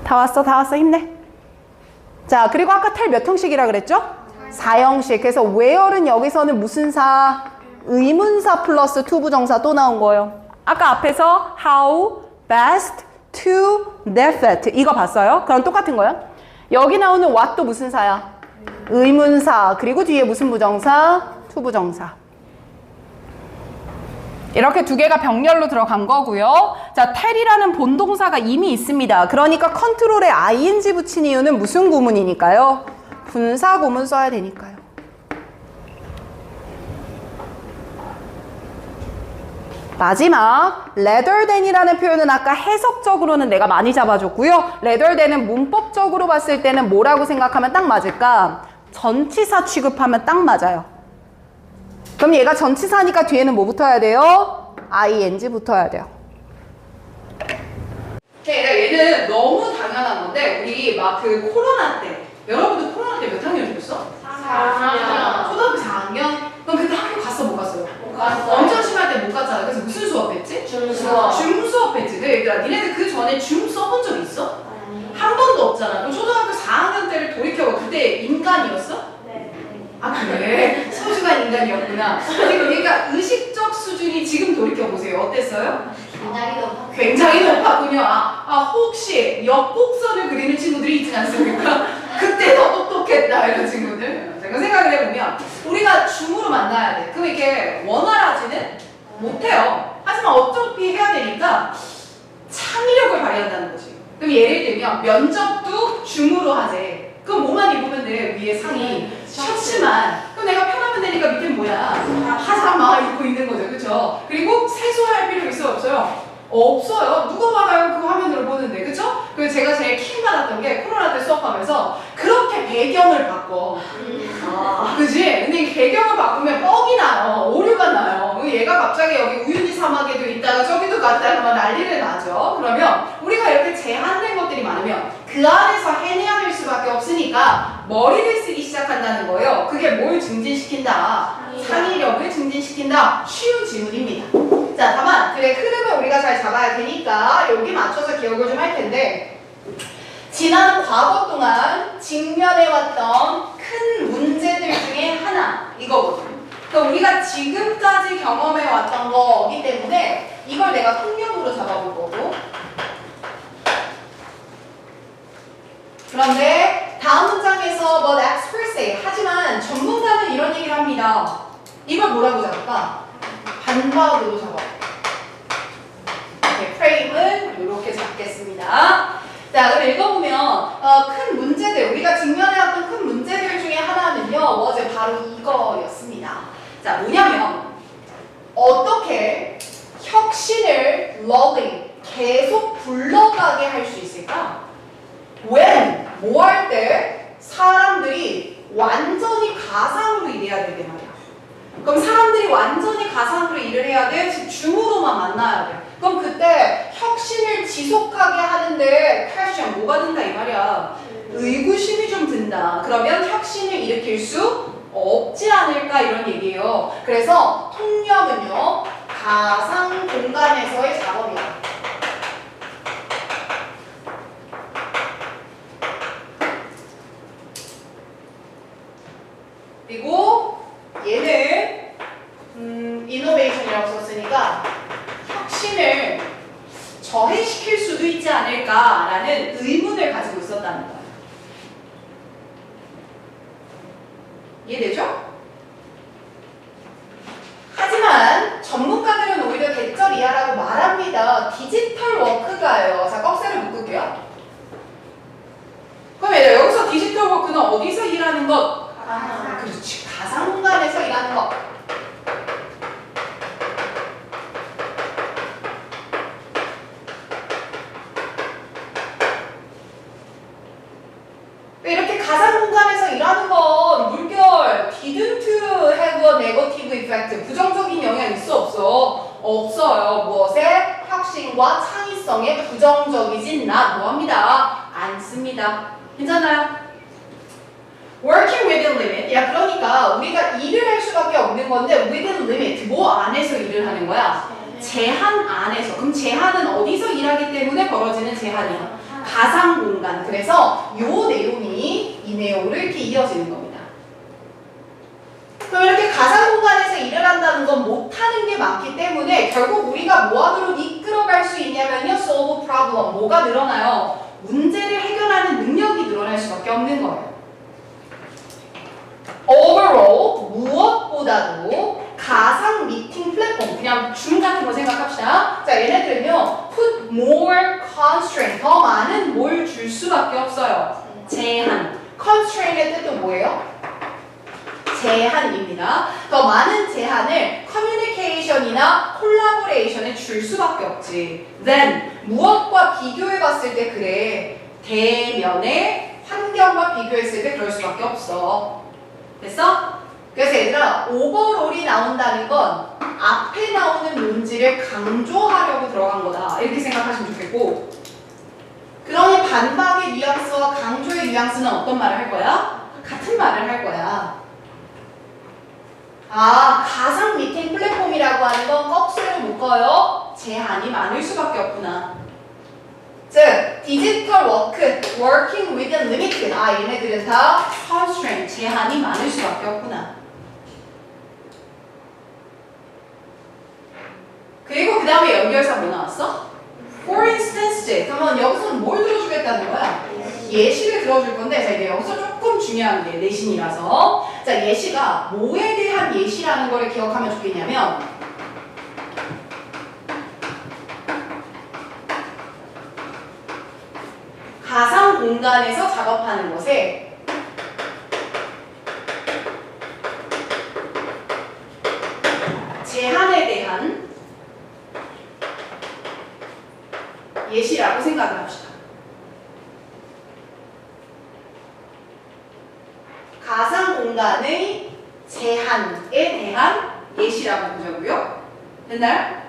다 왔어. 힘내. 자, 그리고 아까 텔 몇 형식이라 그랬죠? 4형식. 그래서 where는 여기서는 무슨 사? 의문사 플러스 to 부정사 또 나온 거예요. 아까 앞에서 how best to defeat 이거 봤어요? 그럼 똑같은 거야. 여기 나오는 what도 무슨 사야? 의문사. 그리고 뒤에 무슨 부정사? to 부정사. 이렇게 두 개가 병렬로 들어간 거고요. 자, tell이라는 본동사가 이미 있습니다. 그러니까 컨트롤에 ing 붙인 이유는 무슨 구문이니까요? 분사 구문 써야 되니까요. 마지막 rather than이라는 표현은 아까 해석적으로는 내가 많이 잡아줬고요. rather than은 문법적으로 봤을 때는 뭐라고 생각하면 딱 맞을까? 전치사 취급하면 딱 맞아요. 그럼 얘가 전치사니까 뒤에는 뭐 붙어야 돼요? ing 붙어야 돼요. 그러니까 얘는 너무 당연한 건데 우리 막 그 코로나 때 여러분도 코로나 때 몇 학년이었어? 4학년. 초등학교 4학년? 그럼 그때 학교 갔어 못 갔어요? 못 갔어요. 엄청 심할 때 못 갔잖아. 그래서 무슨 수업했지? 줌 수업. 줌 수업했지. 근데 얘들아 니네들 그 전에 줌 써본 적 있어? 한 번도 없잖아. 그럼 초등학교 4학년 때를 돌이켜봐. 그때 인간이었어? 아 그래? 소중한 인간이었구나. 아니 그러니까 의식적 수준이 지금 돌이켜보세요. 어땠어요? 굉장히 높았군요. 혹시 역곡선을 그리는 친구들이 있지 않습니까? 그때 더 똑똑했다 이런 친구들. 제가 생각을 해보면 우리가 줌으로 만나야 돼. 그럼 이렇게 원활하지는 못해요. 하지만 어차피 해야 되니까 창의력을 발휘한다는 거지. 그럼 예를 들면 면접도 줌으로 하재. 그럼 뭐만 입으면 돼? 위에 상의 셔츠만. 그럼 내가 편하면 되니까 밑에 뭐야? 파자마 입고 있는 거죠. 그쵸? 그리고 세수할 필요 있어요? 없어요? 없어요. 누가 받아요? 그 화면으로 보는데. 그쵸? 그래서 제가 제일 킹 받았던 게 코로나 때 수업하면서 그렇게 배경을 바꿔. 그지? 근데 이 배경을 바꾸면 뻑이 나요. 오류가 나요. 얘가 갑자기 여기 우유니 사막에도 있다가 저기도 갔다가 막 난리를 나죠. 그러면 우리가 이렇게 제한된 것들이 많으면 그 안에서 해내야 될 수밖에 없으니까 머리를 쓰기 시작한다는 거예요. 그게 뭘 증진시킨다? 창의력을 증진시킨다. 쉬운 질문입니다. 자, 다만 그래 흐름을 우리가 잘 잡아야 되니까 여기 맞춰서 기억을 좀 할 텐데 지난 과거 동안 직면해왔던 큰 문제들 중에 하나 이거거든. 그러니까 우리가 지금까지 경험해왔던 거기 때문에 이걸 내가 폭력으로 잡아볼 거고 그런데 다음 문장에서 but experts say 하지만 전문가는 이런 얘기를 합니다. 이걸 뭐라고 잡을까? 반박으로 잡아. 프레임은 이렇게 잡겠습니다. 자, 그럼 읽어보면 큰 문제들, 우리가 직면해왔던 큰 문제들 중에 하나는요, 어제 바로 이거였습니다. 자, 뭐냐면 어떻게 혁신을 lulling, 계속 불러가게 할 수 있을까? when, 뭐 할 때 사람들이 완전히 가상으로 일해야 되게 말이야. 그럼 사람들이 완전히 가상으로 일을 해야 돼? 즉 줌으로만 만나야 돼. 그럼 그때 혁신을 지속하게 하는데 퀘스천 뭐가 든다 이 말이야. 의구심이 좀 든다. 그러면 혁신을 일으킬 수 없지 않을까 이런 얘기예요. 그래서 통역은요 가상 공간에서의 작업이야. 그리고 얘는 이노베이션이라고 썼으니까 혁신을 저해시킬 수도 있지 않을까라는 의문을 가지고 있었다는 거예요. 이해되죠? 하지만 전문가들은 오히려 대절 이하라고 말합니다. 디지털 워크가요. 자, 꺽쇠를 묶을게요. 그럼 얘들아, 여기서 디지털 워크는 어디서 일하는 것? 그렇지. 가상 공간에서 일하는 것. 이렇게 가상 공간에서 일하는 건 물결 didn't have a negative effect. 부정적인 영향 있어 없어? 없어요. 무엇에? 혁신과 창의성에 부정적이진 뭐합니다? 않습니다. 괜찮아요? Working within limit. 야, 그러니까 우리가 일을 할 수밖에 없는 건데 within limit. 뭐 안에서 일을 하는 거야? 제한 안에서. 그럼 제한은 어디서 일하기 때문에 벌어지는 제한이야? 가상 공간. 그래서 요 내용이 이 내용으로 이렇게 이어지는 겁니다. 그럼 이렇게 가상 공간에서 일을 한다는 건 못하는 게 많기 때문에 결국 우리가 뭐 하도록 이끌어갈 수 있냐면요. solve problem. 뭐가 늘어나요? 문제를 해결하는 능력이 늘어날 수밖에 없는 거예요. overall 무엇보다도 가상 미팅 플랫폼 그냥 줌 같은 거 생각합시다. 자, 얘네들은요 put more constraint 더 많은 뭘 줄 수밖에 없어요. 제한. constraint의 뜻도 뭐예요? 제한입니다. 더 많은 제한을 communication이나 collaboration에 줄 수밖에 없지. then 무엇과 비교해 봤을 때 그래. 대면의 환경과 비교했을 때 그럴 수밖에 없어. 됐어? 그래서 얘들아 오버롤이 나온다는 건 앞에 나오는 논지를 강조하려고 들어간 거다 이렇게 생각하시면 좋겠고, 그러니 반박의 뉘앙스와 강조의 뉘앙스는 어떤 말을 할 거야? 같은 말을 할 거야. 아, 가상 미팅 플랫폼이라고 하는 건 꺽쇠로 묶어요. 제한이 많을 수밖에 없구나. 즉, 디지털 워크, working within limit. 아, 얘네들은 다 constraint, 제한이 많을 수밖에 없구나. 그리고 그 다음에 연결사 뭐 나왔어? For instance. 그러면 여기서는 뭘 들어주겠다는 거야? 예시를 들어줄 건데, 자, 이제 여기서 조금 중요한 게 내신이라서. 자, 예시가 뭐에 대한 예시라는 거를 기억하면 좋겠냐면, 가상 공간에서 작업하는 것에 제한에 대한 예시라고 생각을 합시다. 가상 공간의 제한에 대한 예시라고 보자고요. 됐나요?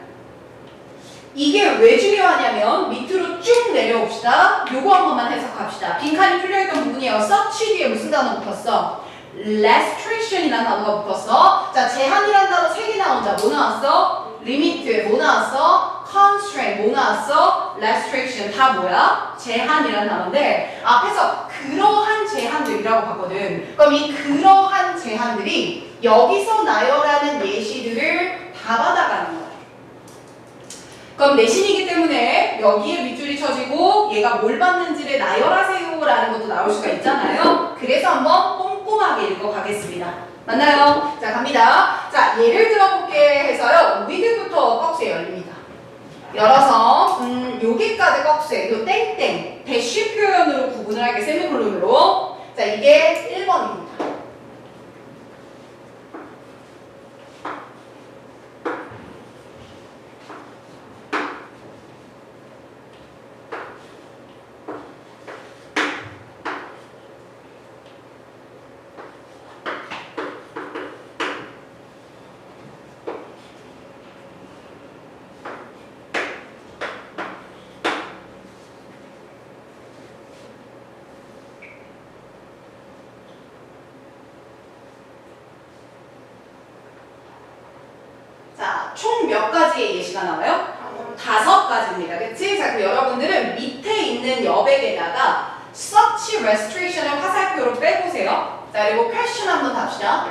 이게 왜 중요하냐면 밑으로 쭉 내려옵시다. 요거 한 번만 해석합시다. 빈칸이 뚫려있던 부분이에요. search 뒤에 무슨 단어 붙었어? restriction이라는 단어가 붙었어. 자, 제한이라는 단어 3개 나온다. 뭐 나왔어? limit. 뭐 나왔어? constraint. 뭐 나왔어? restriction. 다 뭐야? 제한이라는 단어인데 앞에서 그러한 제한들이라고 봤거든. 그럼 이 그러한 제한들이 여기서 나열하는 예시들을 다 받아가는 거야. 그럼 내신이기 때문에 여기에 밑줄이 쳐지고 얘가 뭘 받는지를 나열하세요 라는 것도 나올 수가 있잖아요. 그래서 한번 꼼꼼하게 읽어가겠습니다. 맞나요? 자, 갑니다. 자, 예를 들어볼게 해서요. with부터 꺽쇠 열립니다. 열어서 여기까지 꺽쇠, 요 땡땡 대쉬 표현으로 구분을 할게, 세미콜론으로. 자, 이게 1번입니다. 자, 총 몇 가지의 예시가 나와요? 5가지입니다. 그치? 자, 그 여러분들은 밑에 있는 여백에다가 such restriction을 화살표로 빼보세요. 자, 그리고 question 한번 답시다.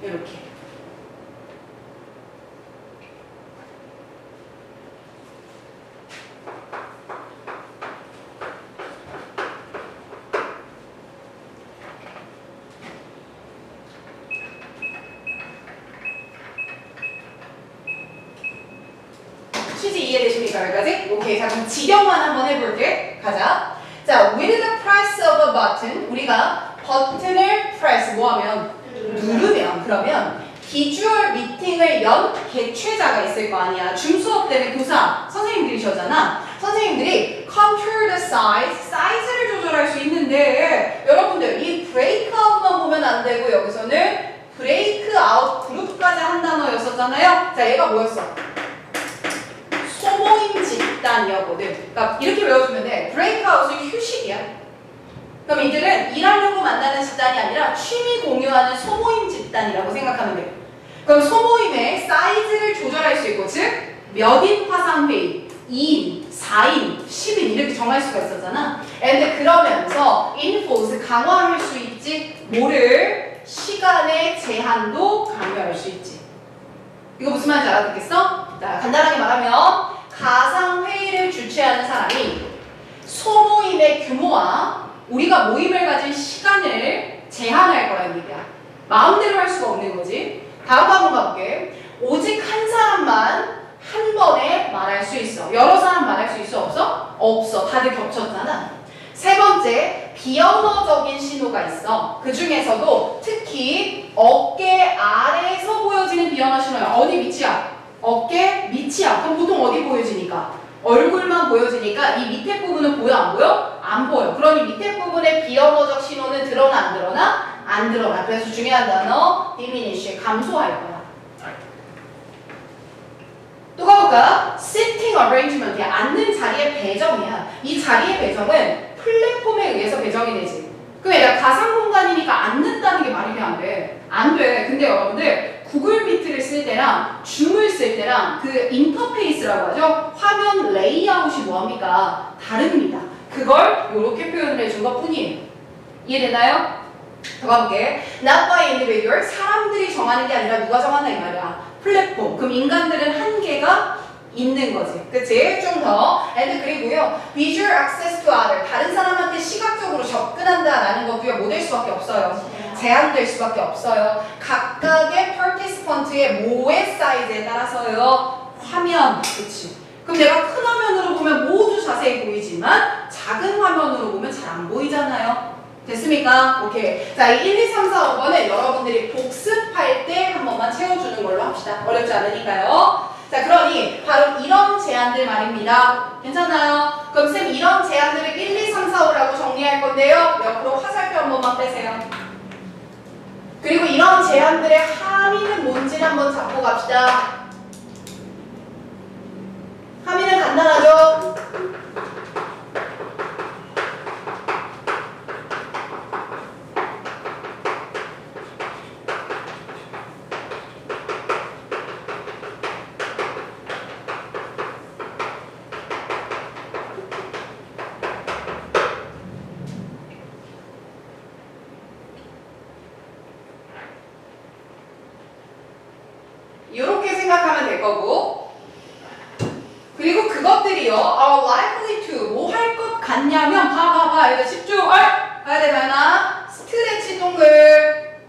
이렇게. 취지 이해되십니까? 여기까지? 오케이. 자, 그럼 직역만 한번 해볼게. 가자. 자, with the press of a button. 우리가 버튼을 press, 뭐 하면? 누르면. 그러면 비주얼 미팅을 연 개최자가 있을 거 아니야. 줌 수업 때문에 교사, 선생님들이셨잖아. 선생님들이 control the size, 사이즈를 조절할 수 있는데 여러분들 이 breakout만 보면 안 되고 여기서는 breakout 그룹까지 한 단어였었잖아요. 자, 얘가 뭐였어? 소모임 집단이었거든. 그러니까 이렇게 외워주면 돼. breakout은 휴식이야. 그럼 이들은 일하려고 만나는 집단이 아니라 취미 공유하는 소모임 집단이라고 생각하면 돼. 그럼 소모임의 사이즈를 조절할 수 있고, 즉 몇인 화상회의, 2인, 4인, 10인 이렇게 정할 수가 있었잖아. 근데 그러면서 enforce 강화할 수 있지. 뭐를? 시간의 제한도 강요할 수 있지. 이거 무슨 말인지 알아듣겠어? 자, 간단하게 말하면 가상회의를 주최하는 사람이 소모임의 규모와 우리가 모임을 가진 시간을 제한할 거라는 얘기야. 마음대로 할 수가 없는 거지. 다음 거 한번 가볼게. 오직 한 사람만 한 번에 말할 수 있어. 여러 사람 말할 수 있어? 없어? 없어. 다들 겹쳤잖아. 세 번째, 비언어적인 신호가 있어. 그 중에서도 특히 어깨 아래에서 보여지는 비언어 신호야. 어디 밑이야? 어깨 밑이야. 그럼 보통 어디 보여지니까? 얼굴만 보여지니까 이 밑에 부분은 보여 안 보여? 안 보여. 그러니 밑에 부분의 비언어적 신호는 드러나 안 드러나? 안 드러나. 그래서 중요한 단어 diminish, 감소할 거야. 또 가볼까? sitting arrangement이야. 앉는 자리의 배정이야. 이 자리의 배정은 플랫폼에 의해서 배정이 되지. 그럼 얘가 가상 공간이니까 앉는다는 게 말이 안 돼. 안 돼. 근데 여러분들 구글 미트를 쓸 때랑 줌을 쓸 때랑 그 인터페이스라고 하죠. 화면 레이아웃이 뭐합니까? 다릅니다. 그걸 이렇게 표현을 해준 것 뿐이에요. 이해되나요? 더 가볼게. Not by individual. 사람들이 정하는 게 아니라 누가 정하나 이 말이야. 플랫폼. 그럼 인간들은 한계가 있는 거지. 그치? 좀 더. and 그리고요. visual access to other. 다른 사람한테 시각적으로 접근한다라는 것도요. 뭐 될 수밖에 없어요. 제한될 수밖에 없어요. 각각의 participant의 모의 사이즈에 따라서요. 화면. 그치? 그럼 내가 큰 화면으로 보면 모두 자세히 보이지만 작은 화면으로 보면 잘 안 보이잖아요. 됐습니까? 오케이. 자, 이 1, 2, 3, 4, 5번은 여러분들이 복습할 때 한 번만 채워주는 걸로 합시다. 어렵지 않으니까요. 자, 그러니 바로 이런 제안들 말입니다. 괜찮아요? 그럼 쌤 이런 제안들을 1, 2, 3, 4, 5라고 정리할 건데요. 옆으로 화살표 한 번만 빼세요. 그리고 이런 제안들의 함의는 뭔지를 한번 잡고 갑시다. 함의는 간단하죠? 이렇게 생각하면 될 거고, 그리고 그것들이요, are likely to, 뭐 할 것 같냐면 봐. 얘들 집중. 봐야 돼, 다현아. 스트레치 동글.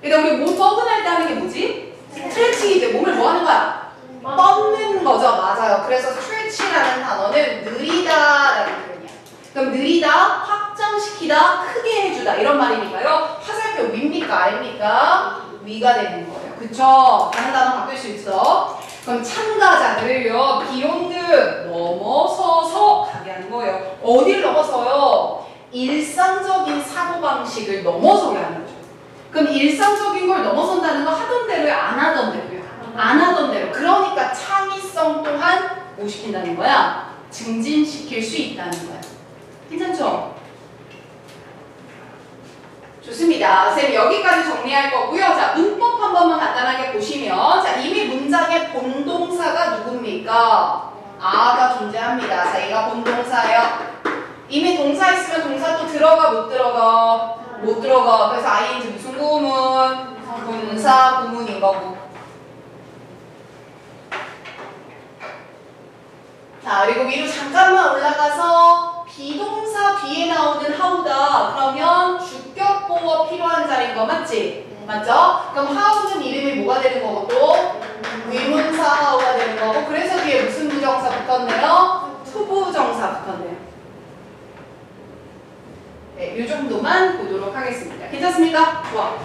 일단 우리 몸 뻐근할 때 하는 게 뭐지? 스트레칭이지. 몸을 뭐 하는 거야? 뻗는 거죠. 맞아요. 그래서 스트레치라는 단어는 느리다라는 표현이야. 그럼 느리다, 확장시키다, 크게 해주다 이런 말이니까요. 화살표 위입니까 아래입니까? 위가 되는 거예요. 그쵸? 다른 단어 바뀔 수 있어. 그럼 참가자들을요. 비욘드 넘어서서 가게 하는 거예요. 어딜 넘어서요? 일상적인 사고방식을 넘어서게 하는 거죠. 그럼 일상적인 걸 넘어선다는 거 하던 대로요? 안 하던 대로요? 안 하던 대로. 그러니까 창의성 또한 뭐 시킨다는 거야? 증진시킬 수 있다는 거야. 괜찮죠? 좋습니다. 선생님 여기까지 정리할 거고요. 자, 문법 한 번만 간단하게 보시면 자, 이미 문장의 본동사가 누굽니까? 아가 존재합니다. 자, 얘가 본동사예요. 이미 동사 있으면 동사 또 들어가 못 들어가? 못 들어가. 그래서 ing 무슨 구문? 분사 구문인 거고. 자, 그리고 위로 잠깐만 올라가서 비동사 뒤에 나오는 how다. 그러면 주격보어 필요한 자리인 거 맞지? 맞죠? 그럼 how는 이름이 뭐가 되는 거고 또? 위문사 how가 되는 거고. 그래서 뒤에 무슨 부정사 붙었네요? 투부정사 붙었네요. 네, 이 정도만 보도록 하겠습니다. 괜찮습니까? 좋아.